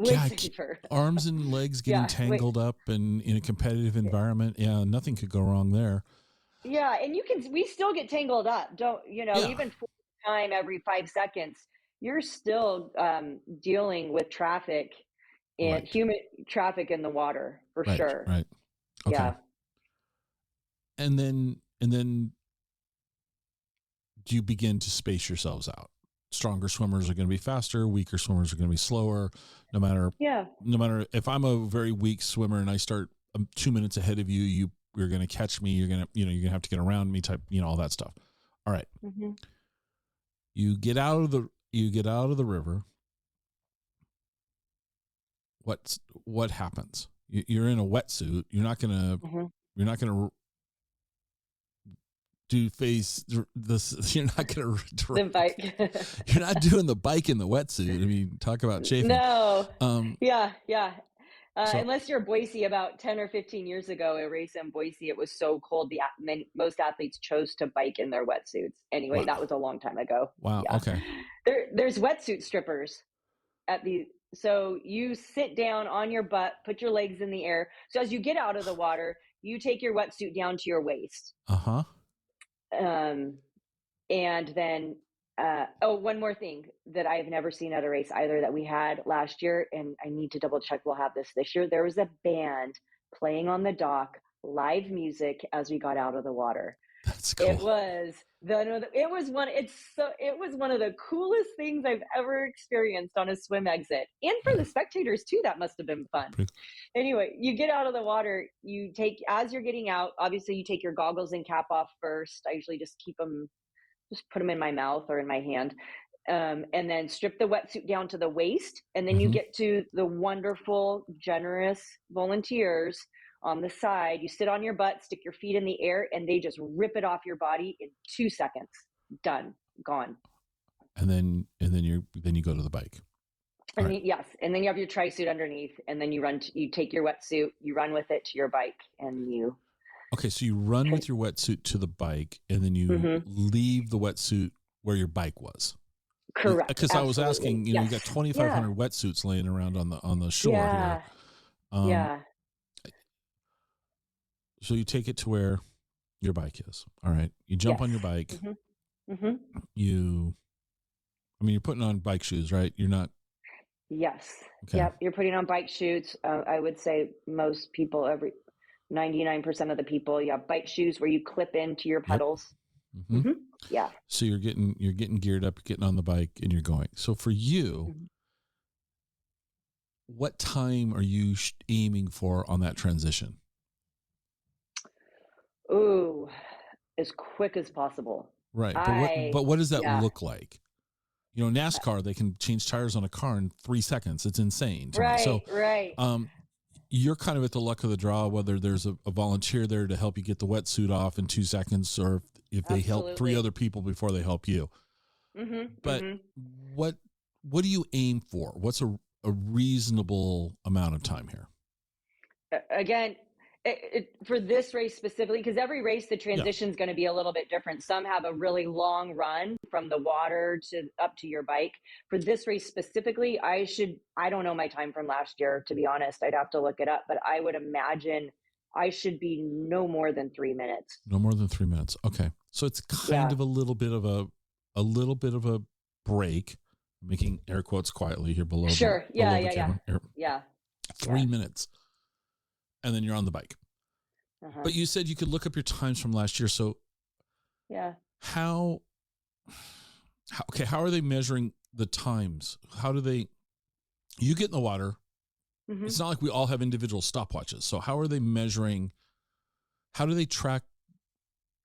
safer. Arms and legs getting tangled up and in a competitive environment. Yeah, nothing could go wrong there. Yeah, and we still get tangled up. Even full time every 5 seconds, you're still dealing with traffic and human traffic in the water for sure. Right. Okay. Yeah. And then do you begin to space yourselves out? Stronger swimmers are going to be faster, weaker swimmers are going to be slower. No matter if I'm a very weak swimmer and I start 2 minutes ahead of you, you're going to catch me. You're going to have to get around me, type, all that stuff. All right. Mm-hmm. You get out of the river. What happens? You're in a wetsuit. You're not going to do phase this. You're not going to the bike. You're not doing the bike in the wetsuit. I mean, talk about chafing. No. Yeah. Unless you're Boise. About 10 or 15 years ago, a race in Boise, it was so cold, most athletes chose to bike in their wetsuits. Anyway, wow. That was a long time ago. Wow. Yeah. Okay. There's wetsuit strippers so you sit down on your butt, put your legs in the air. So as you get out of the water, you take your wetsuit down to your waist. Uh-huh. And then, one more thing that I've never seen at a race either that we had last year, and I need to double check we'll have this year. There was a band playing on the dock, live music as we got out of the water. That's cool. It was one of the coolest things I've ever experienced on a swim exit, and for the spectators too. That must have been fun. Anyway, you get out of the water. As you're getting out, obviously you take your goggles and cap off first. I usually just put them in my mouth or in my hand, and then strip the wetsuit down to the waist, and then you get to the wonderful, generous volunteers on the side. You sit on your butt, stick your feet in the air, and they just rip it off your body in 2 seconds. Done. Gone. And then you go to the bike. And then, yes. And then you have your tri suit underneath, and then you take your wetsuit, you run with it to your bike, and you. Okay. So you run with your wetsuit to the bike, and then you leave the wetsuit where your bike was. Correct. Because I was asking, you got 2,500 wetsuits laying around on the shore here. Yeah. So you take it to where your bike is. All right. You jump on your bike. Mm-hmm. Mm-hmm. You're putting on bike shoes, right? You're not. Yes. Okay. Yep. You're putting on bike shoes. I would say most people, 99% of the people, you have bike shoes where you clip into your Yep. pedals. Mm-hmm. Mm-hmm. Yeah. So you're getting geared up, getting on the bike, and you're going. So for you, Mm-hmm. what time are you aiming for on that transition? Ooh, as quick as possible. Right. But what does that Yeah. look like? NASCAR, they can change tires on a car in 3 seconds. It's insane to me. So, Right. you're kind of at the luck of the draw, whether there's a volunteer there to help you get the wetsuit off in 2 seconds, or if they help 3 other people before they help you. Mm-hmm. But Mm-hmm. what do you aim for? What's a reasonable amount of time here? Again, for this race specifically, because every race, the Yeah. transition is going to be a little bit different. Some have a really long run from the water to up to your bike. For this race specifically, I don't know my time from last year, to be honest. I'd have to look it up, but I would imagine I should be no more than 3 minutes. No more than 3 minutes. Okay. So it's kind of a little bit of a break. I'm making air quotes quietly here below. Sure. Below Yeah. the camera. Yeah. 3 minutes. And then you're on the bike. Uh-huh. But you said you could look up your times from last year. So how are they measuring the times? How do you get in the water? Mm-hmm. It's not like we all have individual stopwatches. So how are they measuring? How do they track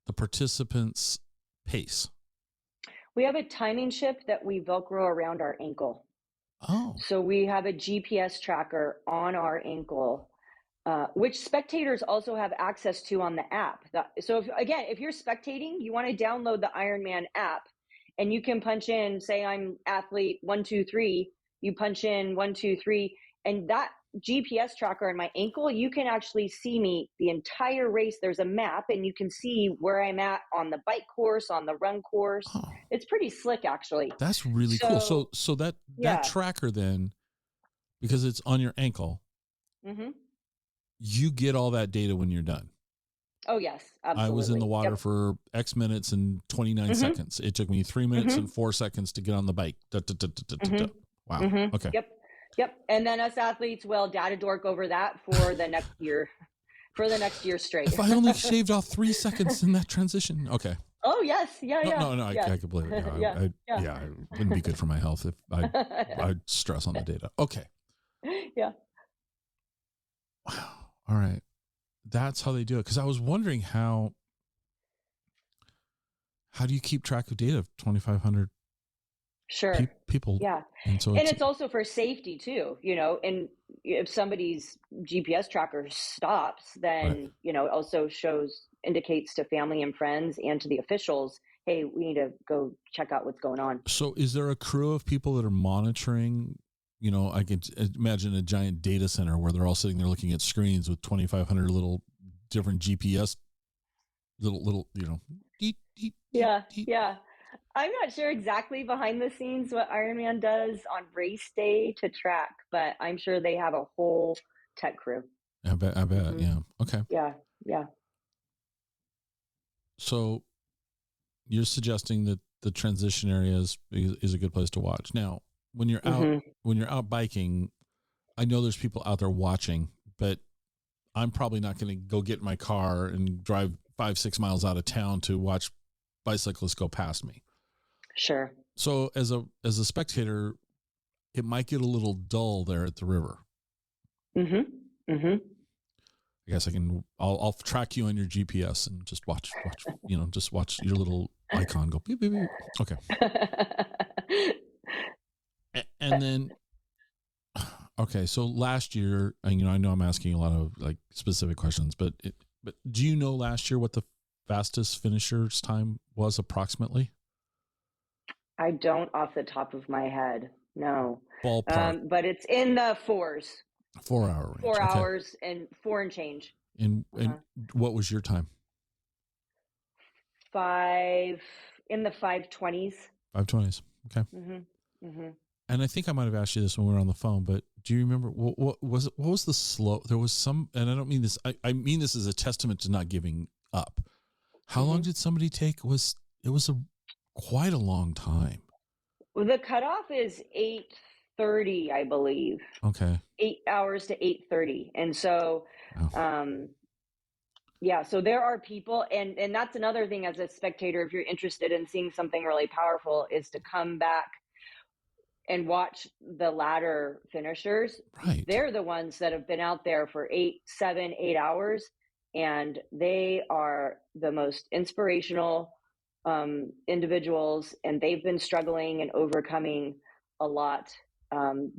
the participants' pace? We have a timing chip that we Velcro around our ankle. Oh. So we have a GPS tracker on our ankle, which spectators also have access to on the app. So if you're spectating, you want to download the Ironman app, and you can punch in, say I'm athlete 123, you punch in 123, and that GPS tracker on my ankle, you can actually see me the entire race. There's a map, and you can see where I'm at on the bike course, on the run course. Oh. It's pretty slick, actually. That's really cool. So that tracker then, because it's on your ankle, mm-hmm. you get all that data when you're done. Oh, yes, absolutely. I was in the water for X minutes and 29 mm-hmm. seconds. It took me 3 minutes mm-hmm. and 4 seconds to get on the bike. Mm-hmm. Wow. Mm-hmm. Okay. Yep. And then us athletes will data dork over that for the next year, straight. If I only shaved off 3 seconds in that transition. Okay. Oh, yes. Yeah. No, I could believe it. It wouldn't be good for my health if I'd stress on the data. Okay. Yeah. Wow. All right. That's how they do it. Because I was wondering how do you keep track of data of 2,500 people? Yeah. And it's also for safety too, and if somebody's GPS tracker stops, then, it also indicates to family and friends and to the officials, hey, we need to go check out what's going on. So is there a crew of people that are monitoring? I can imagine a giant data center where they're all sitting there looking at screens with 2,500 little different GPS, little. Yeah. I'm not sure exactly behind the scenes what Ironman does on race day to track, but I'm sure they have a whole tech crew. I bet. Mm-hmm. Yeah. Okay. Yeah. So you're suggesting that the transition area is a good place to watch. Now, when you're out biking, I know there's people out there watching, but I'm probably not going to go get in my car and drive 5-6 miles out of town to watch bicyclists go past me. Sure. So as a spectator, it might get a little dull there at the river. Mm-hmm. Mm-hmm. I guess I'll track you on your GPS and just watch, just watch your little icon go beep, beep, beep. Okay. And then, okay. So last year, I know I'm asking a lot of like specific questions, but do you know last year what the fastest finisher's time was approximately? I don't off the top of my head. No. Ballpark. But it's in the 4s. 4 hour range. 4 hours and 4 and change. And what was your time? 5 in the 5:20s. 5:20s. Okay. Mm-hmm. Mm-hmm. And I think I might have asked you this when we were on the phone, but Do you remember what was it? What was the slow? There was some, and I don't mean this. I mean this as a testament to not giving up. How long did somebody take? It was quite a long time. Well, the cutoff is 8:30, I believe. Okay. 8 hours to 8:30, and so, Wow. yeah. So there are people, and that's another thing as a spectator. If you're interested in seeing something really powerful, is to come back and watch the ladder finishers. Right. They're the ones that have been out there for 7, 8 hours, and they are the most inspirational individuals, and they've been struggling and overcoming a lot.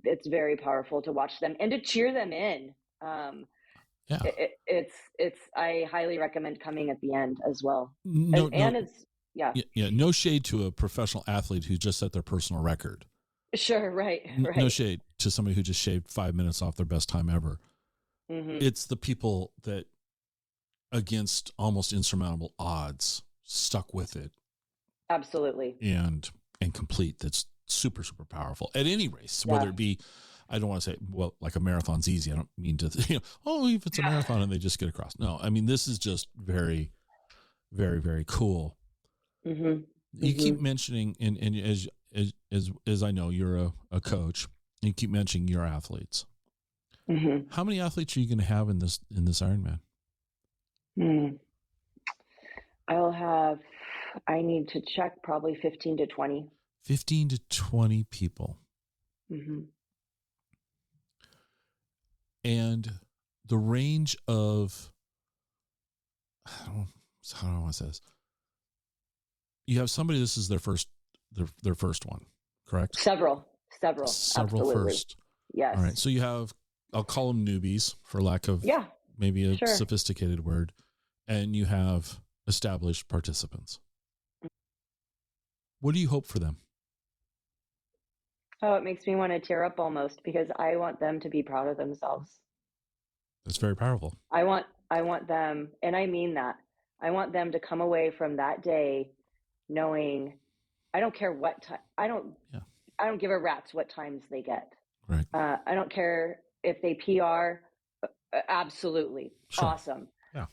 It's very powerful to watch them and to cheer them in. Yeah. It's I highly recommend coming at the end as well. No, And it's yeah. Yeah. No shade to a professional athlete who just set their personal record. Sure, right. No shade to somebody who just shaved 5 minutes off their best time ever. It's the people that, against almost insurmountable odds, stuck with it. Absolutely. And complete. That's super, super powerful at any race, whether it be, I don't want to say, well, like a marathon's easy. I don't mean to, if it's a marathon and they just get across. No, I mean, this is just very, very, very cool. You keep mentioning, and as I know, you're a coach, you keep mentioning your athletes. How many athletes are you going to have in this Ironman? I need to check, probably 15 to 20. 15 to 20 people. And the range of, how do I want to say this? You have somebody, this is their first one, correct? Several absolutely. First. Yes. All right. So you have, I'll call them newbies for lack of maybe a sophisticated word. And you have established participants. What do you hope for them? Oh, it makes me want to tear up almost, because I want them to be proud of themselves. That's very powerful. I want them, and I mean that. I want them to come away from that day knowing, I don't care what time, I don't give a rat's what times they get. Right. I don't care if they PR, absolutely. Sure. Awesome. Yeah.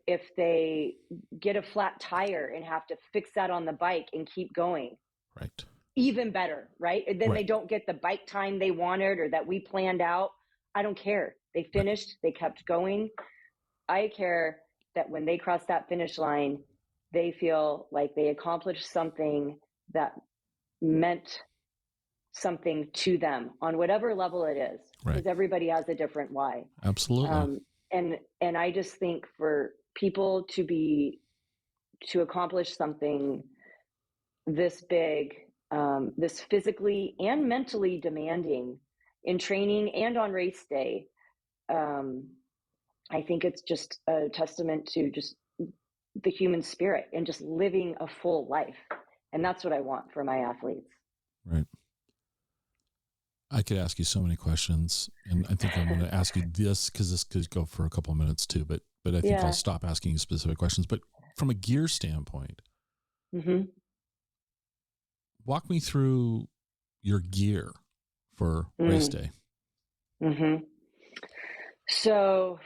If they get a flat tire and have to fix that on the bike and keep going. Right. Even better, right? And then they don't get the bike time they wanted or that we planned out. I don't care. They finished, they kept going. I care that when they cross that finish line, they feel like they accomplished something that meant something to them on whatever level it is, because everybody has a different why. Absolutely. And I just think for people to accomplish something this big, this physically and mentally demanding in training and on race day, I think it's just a testament to just the human spirit and just living a full life. And that's what I want for my athletes. Right. I could ask you so many questions, and I think I'm going to ask you this because this could go for a couple of minutes too, but I think I'll stop asking you specific questions. But from a gear standpoint, walk me through your gear for race day. So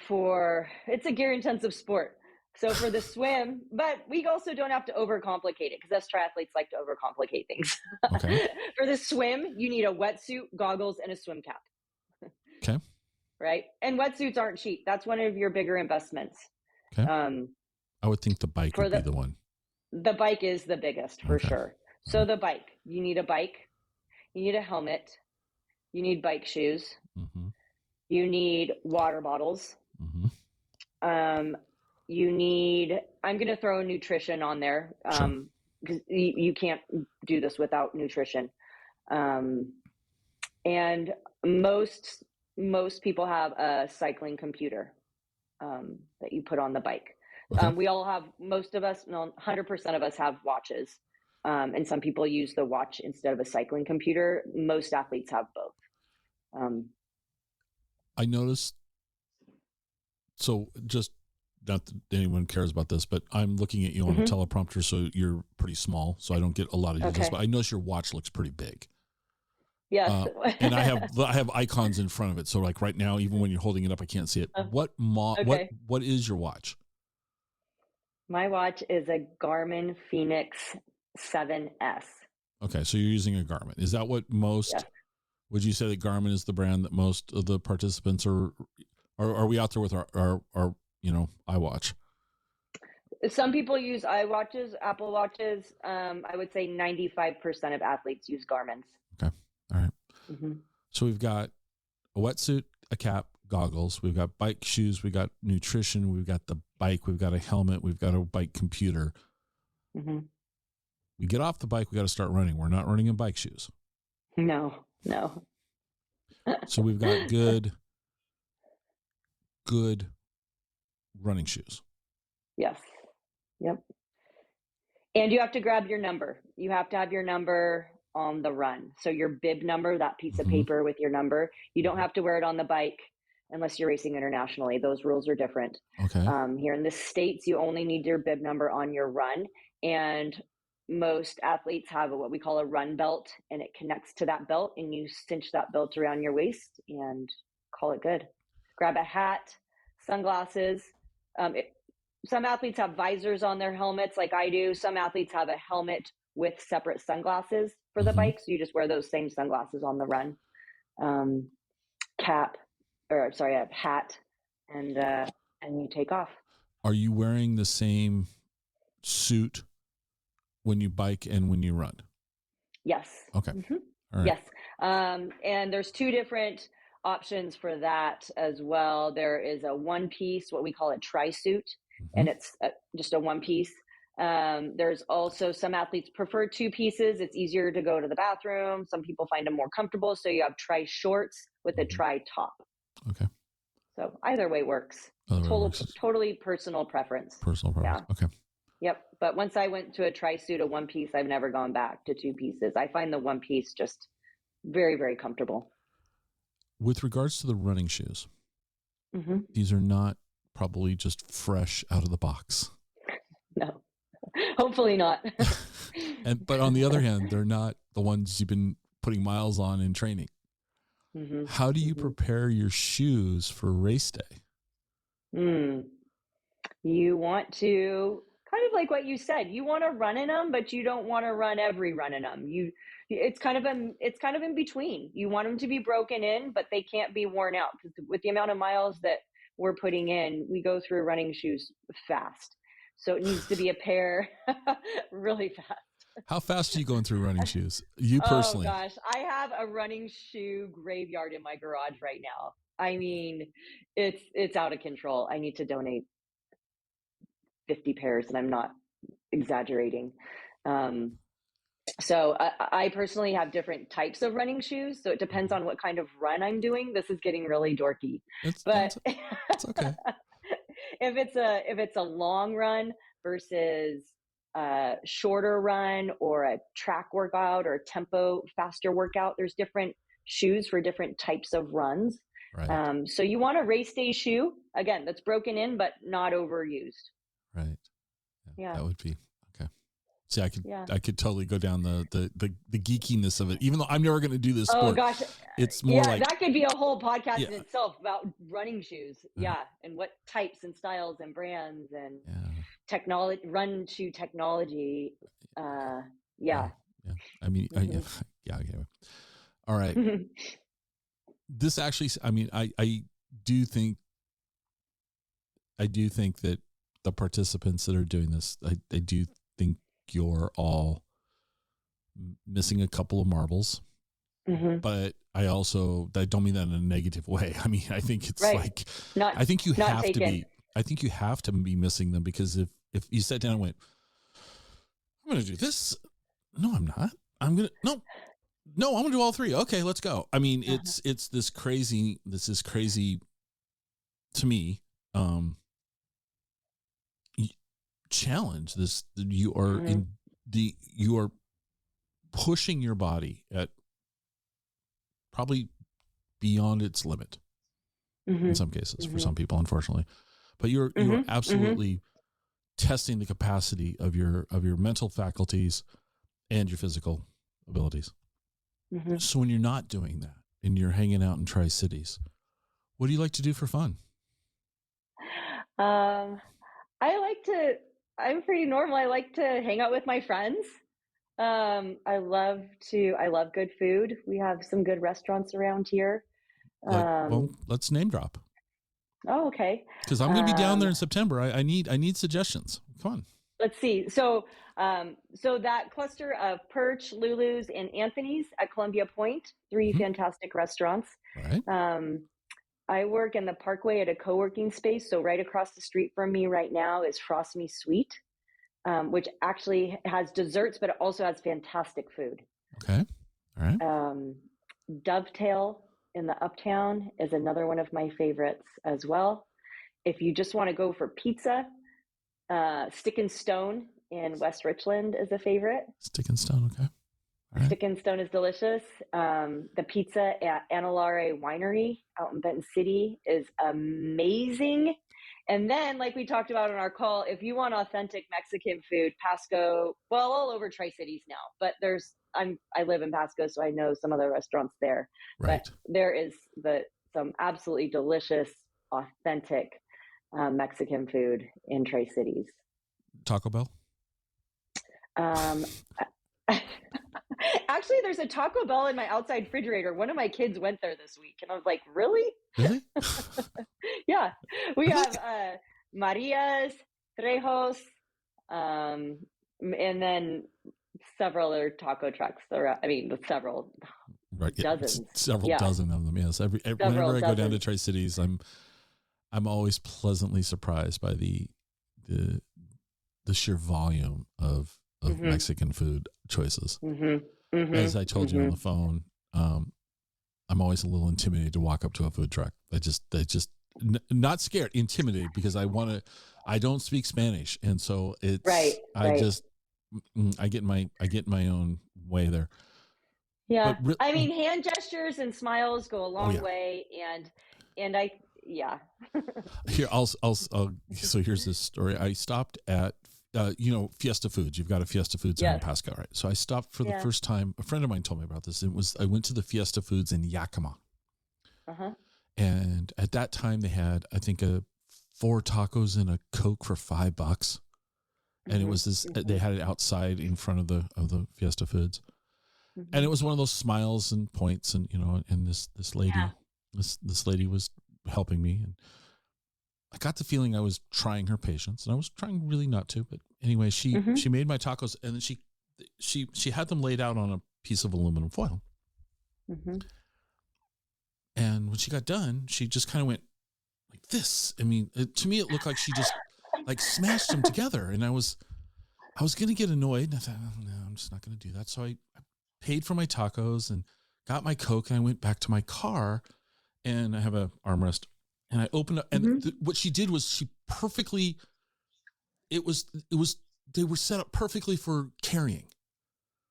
it's a gear intensive sport. So for the swim, but we also don't have to overcomplicate it, because us triathletes like to overcomplicate things. Okay. For the swim, you need a wetsuit, goggles, and a swim cap. Okay. Right. And wetsuits aren't cheap. That's one of your bigger investments. Okay. I would think the bike would be the one. The bike is the biggest for sure. So the bike, you need a bike, you need a helmet, you need bike shoes, you need water bottles. You need, I'm going to throw nutrition on there, because you can't do this without nutrition. And most people have a cycling computer that you put on the bike. We all have, most of us, 100% of us have watches. And some people use the watch instead of a cycling computer. Most athletes have both. I noticed, so just not that anyone cares about this, but I'm looking at you on a teleprompter, so you're pretty small, so I don't get a lot of details, but I notice your watch looks pretty big. Yes. And I have icons in front of it. So like right now, even when you're holding it up, I can't see it. Okay. What is your watch? My watch is a Garmin Fenix 7S. Okay, so you're using a Garmin. Is that what most? Yes. Would you say that Garmin is the brand that most of the participants are we out there with our iWatch? Some people use iWatches, Apple Watches. I would say 95% of athletes use Garmin's. Okay, all right. Mm-hmm. So we've got a wetsuit, a cap, goggles. We've got bike shoes. We got nutrition. We've got the bike. We've got a helmet. We've got a bike computer. Mm-hmm. We get off the bike. We got to start running. We're not running in bike shoes. No. So we've got good running shoes. Yes. Yep. And you have to grab your number. You have to have your number on the run. So your bib number, that piece of paper with your number, you don't have to wear it on the bike unless you're racing internationally. Those rules are different. Okay. Here in the States, you only need your bib number on your run. And most athletes have what we call a run belt, and it connects to that belt, and you cinch that belt around your waist and call it good. Grab a hat, sunglasses. Some athletes have visors on their helmets like I do. Some athletes have a helmet with separate sunglasses for the bike. So you just wear those same sunglasses on the run. A hat, and you take off. Are you wearing the same suit when you bike and when you run? Yes. Okay. Mm-hmm. All right. Yes. And there's two different options for that as well. There is a one piece, what we call a tri suit, and it's just a one piece. There's also some athletes prefer two pieces. It's easier to go to the bathroom. Some people find them more comfortable. So you have tri shorts with a tri top. Okay. So either way works. Totally personal preference. Yeah. Okay. Yep. But once I went to a tri suit, a one piece, I've never gone back to two pieces. I find the one piece just very, very comfortable. With regards to the running shoes, these are not probably just fresh out of the box. No, hopefully not. But on the other hand, they're not the ones you've been putting miles on in training. How do you prepare your shoes for race day? You want to, kind of like what you said, you want to run in them, but you don't want to run every run in them. It's kind of in between. You want them to be broken in, but they can't be worn out, because with the amount of miles that we're putting in, we go through running shoes fast. So it needs to be a pair really fast. How fast are you going through running shoes? You personally? Oh gosh, I have a running shoe graveyard in my garage right now. I mean, it's out of control. I need to donate 50 pairs, and I'm not exaggerating. So I personally have different types of running shoes. So it depends on what kind of run I'm doing. This is getting really dorky, it's okay. If it's a long run versus a shorter run, or a track workout, or a tempo faster workout, there's different shoes for different types of runs. Right. So you want a race day shoe, again, that's broken in but not overused. Right. Yeah. That would be okay. See, I could totally go down the geekiness of it, even though I'm never going to do this sport. Oh gosh, it's more like that could be a whole podcast in itself about running shoes. And what types and styles and brands and technology, run shoe technology. I mean, anyway. All right. This actually, I mean, I do think that the participants that are doing this, I do think you're all missing a couple of marbles, but I don't mean that in a negative way. I mean, I think it's like, I think you have to be missing them, because if you sat down and went, I'm going to do this. No, I'm not. I'm going to, no, I'm going to do all three. Okay, let's go. I mean, it's this is crazy to me. Challenge this. You are pushing your body at probably beyond its limit in some cases for some people, unfortunately, but you're absolutely testing the capacity of your mental faculties and your physical abilities. Mm-hmm. So when you're not doing that and you're hanging out in Tri Cities, what do you like to do for fun? Um, I like to, I'm pretty normal. I like to hang out with my friends. I love good food. We have some good restaurants around here. Well, Um, let's name drop oh, okay. because I'm going to be down there Um, in September. I need suggestions. Come on. let's see. So that cluster of Perch, Lulu's, and Anthony's at Columbia Point, three Mm-hmm. fantastic restaurants. All right. Um, I work in the Parkway at a co-working space. So right across the street from me right now is Frost Me Sweet, which actually has desserts, but it also has fantastic food. Okay. All right. Um, Dovetail in the Uptown is another one of my favorites as well. If you just want to go for pizza, Stick and Stone in West Richland is a favorite. Stick and stone. Okay. All right. Stick and Stone is delicious. The pizza at Anulare Winery out in Benton City is amazing. And then, like we talked about in our call, if you want authentic Mexican food, Pasco, well, all over Tri Cities now, but I live in Pasco, so I know some of the restaurants there. But Right. there is some absolutely delicious, authentic Mexican food in Tri Cities. Taco Bell. Um, Actually, there's a Taco Bell in my outside refrigerator. One of my kids went there this week, and I was like, "Really?" Really? Yeah, we Really? have Maria's, Trejos, and then several other taco trucks. I mean, several Right. Yeah. dozens. Several Yeah, dozen of them. Yes. several Whenever I go down to dozens. Tri Cities, I'm always pleasantly surprised by the the sheer volume of Mm-hmm. Mexican food choices. Mm-hmm. As Mm-hmm. I told you on Mm-hmm. the phone, I'm always a little intimidated to walk up to a food truck. Not scared, intimidated because I don't speak Spanish. And so Right. Right. I get my own way there. Yeah. But I mean, hand gestures and smiles go a oh long yeah, way, and I yeah. here so here's this story. I stopped at Fiesta Foods. You've got a Fiesta Foods here in Yes. Pasco, right? So I stopped for the Yeah. first time. A friend of mine told me about this. I went to the Fiesta Foods in Yakima, Uh-huh. and at that time they had, I think, a 4 tacos and a Coke for $5, and it Mm-hmm. was this. They Mm-hmm. had it outside in front of the Fiesta Foods, and Mm-hmm. it was one of those smiles and points, and and this Yeah. lady, this lady was helping me, and I got the feeling I was trying her patience, and I was trying really not to. But anyway, Mm-hmm. she made my tacos, and then she had them laid out on a piece of aluminum foil. Mm-hmm. And when she got done, she just kind of went like this. I mean, to me, it looked like she just like smashed them together, and I was gonna get annoyed. And I thought, oh, no, I'm just not gonna do that. So I paid for my tacos and got my Coke, and I went back to my car, and I have a armrest, and I opened up, and Mm-hmm. what she did was she perfectly. It was they were set up perfectly for carrying.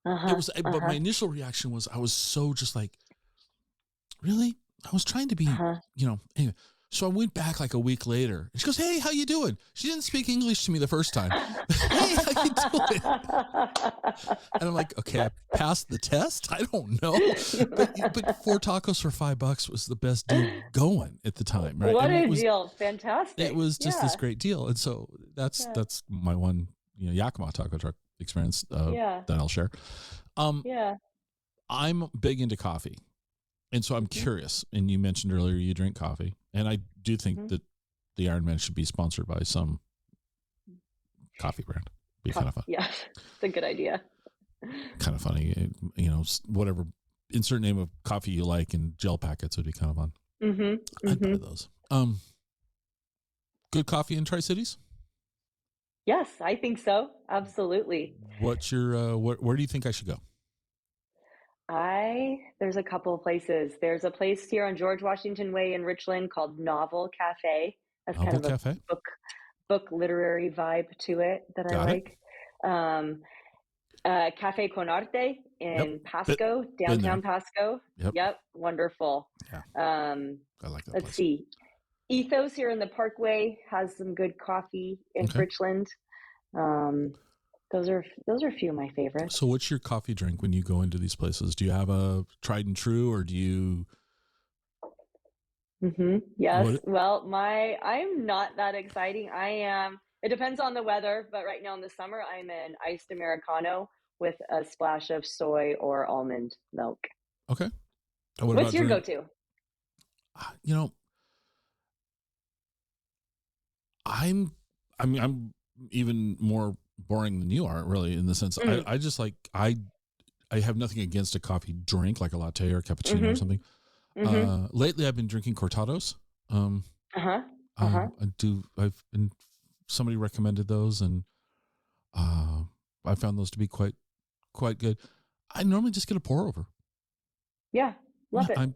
It Uh-huh. was, but my Uh-huh. initial reaction was I was so just like, really? I was trying to be, Uh-huh. anyway. So I went back like a week later. And she goes, "Hey, how you doing?" She didn't speak English to me the first time. "Hey, how you doing?" And I'm like, okay, I passed the test. I don't know, but 4 tacos for $5 was the best deal going at the time, right? I What mean, a it was deal. Fantastic. just this Yeah. great deal, and so that's Yeah. that's my one Yakima taco truck experience Yeah. that I'll share. Um, Yeah. I'm big into coffee. And so I'm Mm-hmm. curious, and you mentioned earlier you drink coffee, and I do think Mm-hmm. that the Ironman should be sponsored by some coffee brand. Be kind of fun, Yeah. It's a good idea. kind of funny, whatever. Insert name of coffee you like, and gel packets would be kind of fun. Mm-hmm. I'd buy Mm-hmm. those. Good coffee in Tri Cities. Yes, I think so. Absolutely. What's your where do you think I should go? There's a couple of places. There's a place here on George Washington Way in Richland called Novel Cafe. That's kind Novel of a Cafe. book literary vibe to it that I Got it. like. Um, Cafe Conarte Yep. in Pasco, Been there. downtown Pasco. Yep. Wonderful. Yeah. Um, I like that let's place. see. Ethos here in the Parkway has some good coffee in Okay. Richland. Um, Those are a few of my favorites. So what's your coffee drink when you go into these places? Do you have a tried and true, or do you? Yes. What? Well, I'm not that exciting. I am. It depends on the weather, but right now in the summer, I'm an iced Americano with a splash of soy or almond milk. Okay. What What's about your drink? go-to? You know, I'm even more boring than you are, really, in the sense I just like I have nothing against a coffee drink like a latte or a cappuccino or something. Lately I've been drinking cortados. I've been somebody recommended those, and I found those to be quite good. I normally just get a pour over. Yeah, love it. I'm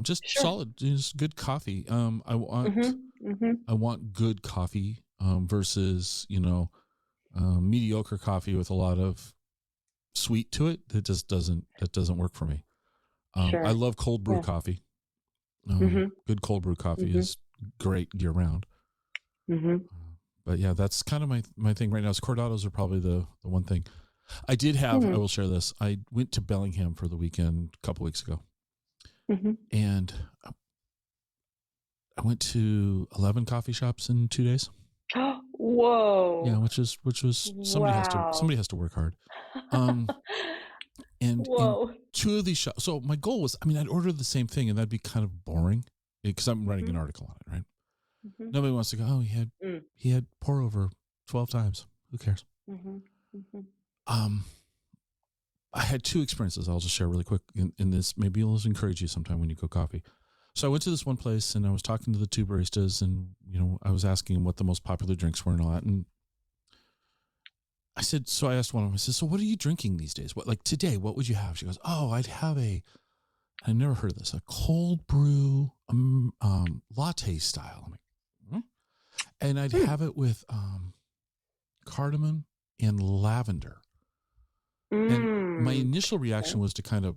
just solid, just good coffee. I want good coffee versus mediocre coffee with a lot of sweet to it. That doesn't work for me. I love cold brew coffee. Good cold brew coffee is great year round. But yeah, that's kind of my thing right now. Is cortados are probably the one thing. I did have. I will share this. I went to Bellingham for the weekend a couple weeks ago, and I went to 11 coffee shops in 2 days. Whoa! Yeah, which was somebody has to work hard. And in 2 of these shops, so my goal was, I'd order the same thing, and that'd be kind of boring because I'm writing an article on it, right? Nobody wants to go, oh, he had pour over 12 times. Who cares? I had 2 experiences I'll just share really quick in this. Maybe it'll encourage you sometime when you go coffee. So I went to this one place, and I was talking to the 2 baristas, and I was asking them what the most popular drinks were and all that. And I asked one of them, I said, so what are you drinking these days? What, like today, what would you have? She goes, oh, I never heard of this, a cold brew latte style. I'm like, and I'd have it with cardamom and lavender. And my initial reaction was to kind of,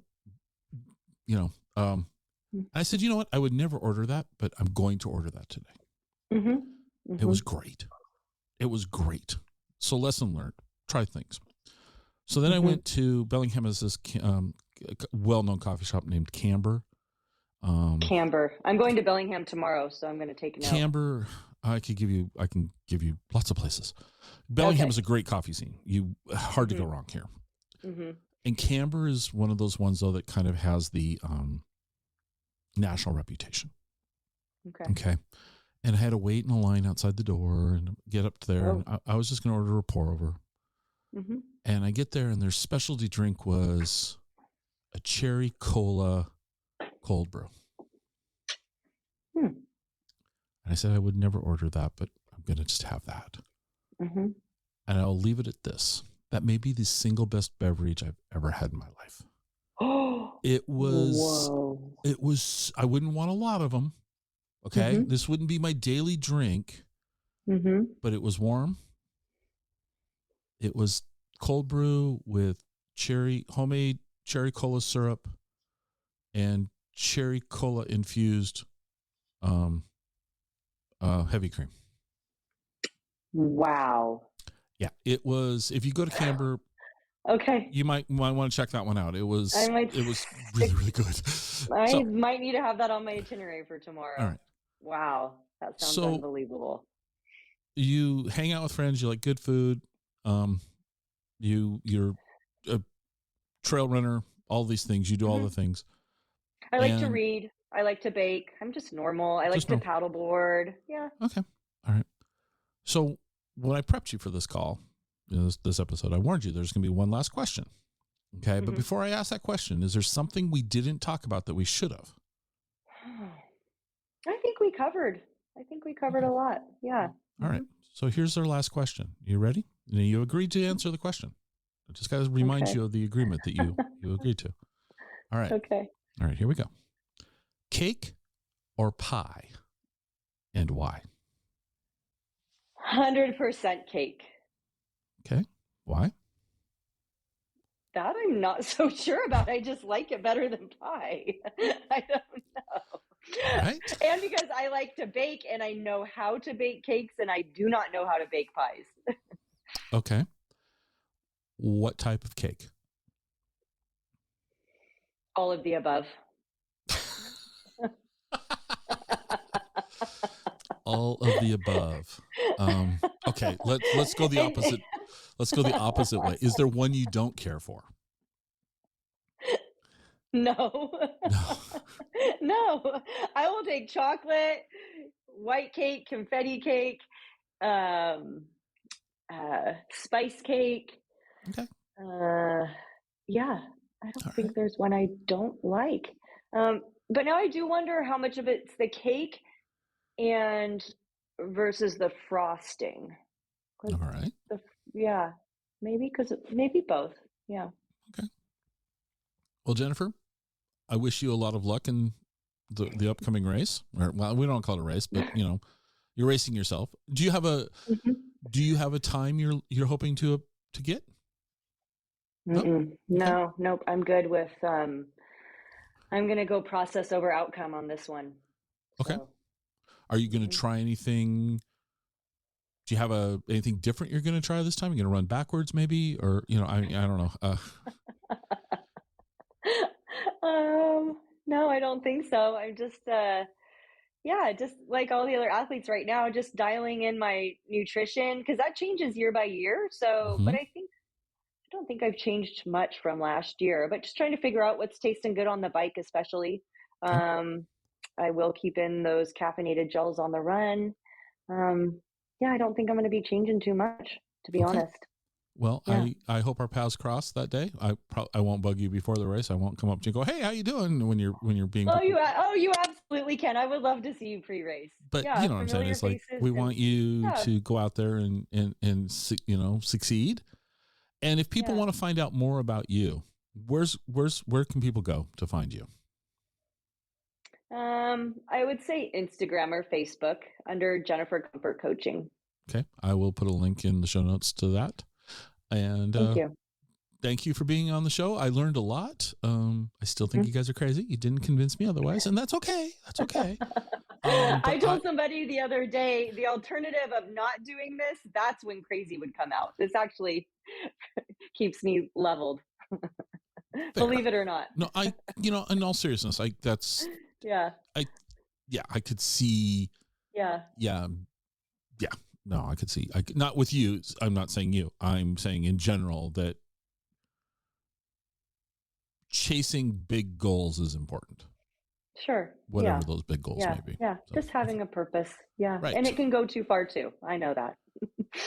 I said, you know what? I would never order that, but I'm going to order that today. It was great. So lesson learned, try things. So then I went to Bellingham, as this well-known coffee shop named Camber. Camber. I'm going to Bellingham tomorrow, so I'm going to take note. Camber, I can give you lots of places. Bellingham is a great coffee scene. Hard to go wrong here. And Camber is one of those ones, though, that kind of has the national reputation. Okay. And I had to wait in a line outside the door and get up there. And I was just going to order a pour over. And I get there, and their specialty drink was a cherry cola cold brew. And I said I would never order that, but I'm going to just have that. And I'll leave it at this. That may be the single best beverage I've ever had in my life. It was, I wouldn't want a lot of them. Okay. This wouldn't be my daily drink, but it was warm. It was cold brew with homemade cherry cola syrup and cherry cola infused heavy cream. Wow. Yeah, it was. If you go to Camber, you might want to check that one out. It was really, really good. I might need to have that on my itinerary for tomorrow. All right. Wow, that sounds unbelievable. You hang out with friends. You like good food. You're a trail runner. All these things. You do all the things. I like to read. I like to bake. I'm just normal. I like to paddleboard. Yeah. Okay. All right. So when I prepped you for this call, this episode, I warned you there's going to be one last question. Okay. But before I ask that question, is there something we didn't talk about that we should have? I think we covered a lot. Yeah. All right. So here's our last question. You ready? You agreed to answer the question. I just got to remind you of the agreement that you agreed to. All right. Okay. All right. Here we go. Cake or pie, and why? 100% cake. Okay. Why? That I'm not so sure about. I just like it better than pie. I don't know. Right. And because I like to bake, and I know how to bake cakes, and I do not know how to bake pies. Okay. What type of cake? All of the above. All of the above. Okay, let's go the opposite. Let's go the opposite way. Is there one you don't care for? No. No. No. I will take chocolate, white cake, confetti cake, spice cake. Okay. Yeah, I don't All think right. there's one I don't like. But now I do wonder how much of it's the cake and versus the frosting. 'Cause All right. the yeah, maybe both. Yeah. Okay. Well, Jennifer, I wish you a lot of luck in the upcoming race. Or, well, we don't call it a race, but you're racing yourself. Do you have a time you're hoping to get? No? Okay. Nope. I'm good with I'm gonna go process over outcome on this one. Okay. So, Are you going to try anything? Do you have anything different you're going to try this time? You're going to run backwards maybe? Or, I don't know. no, I don't think so. I'm just just like all the other athletes right now, just dialing in my nutrition because that changes year by year. So, but Mhm. I don't think I've changed much from last year, but just trying to figure out what's tasting good on the bike, especially. Okay. I will keep in those caffeinated gels on the run. I don't think I'm going to be changing too much, to be Okay. honest. Well, Yeah. I hope our paths cross that day. I won't bug you before the race. I won't come up to you and go, "Hey, how you doing?" when you're being. You absolutely can. I would love to see you pre-race. But Yeah, you know what I'm saying? familiar It's like faces we and want you yeah, to go out there and succeed. And if people yeah. want to find out more about you, where can people go to find you? I would say Instagram or Facebook under Jennifer Comfort Coaching. Okay, I will put a link in the show notes to that. And Thank you. thank you for being on the show. I learned a lot. I still think you guys are crazy. You didn't convince me otherwise, and that's okay. That's okay. I told somebody the other day the alternative of not doing this, that's when crazy would come out. This actually keeps me leveled. Fair. Believe it or not. No, in all seriousness, Yeah. I could see. Yeah. Yeah. No, I could see. Not with you. I'm not saying you. I'm saying in general that chasing big goals is important. Sure. Whatever those big goals may be. Yeah. So, Just having a purpose. Yeah. right. And it can go too far too. I know that.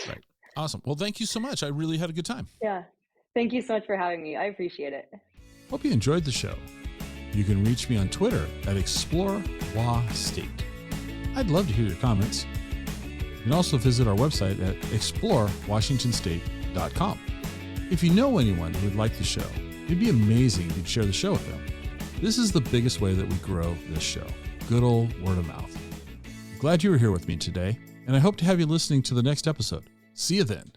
Right. Awesome. Well, thank you so much. I really had a good time. Yeah. Thank you so much for having me. I appreciate it. Hope you enjoyed the show. You can reach me on Twitter at ExploreWaState. I'd love to hear your comments. You can also visit our website at explorewashingtonstate.com. If you know anyone who would like the show, it'd be amazing if you'd share the show with them. This is the biggest way that we grow this show. Good old word of mouth. Glad you were here with me today, and I hope to have you listening to the next episode. See you then.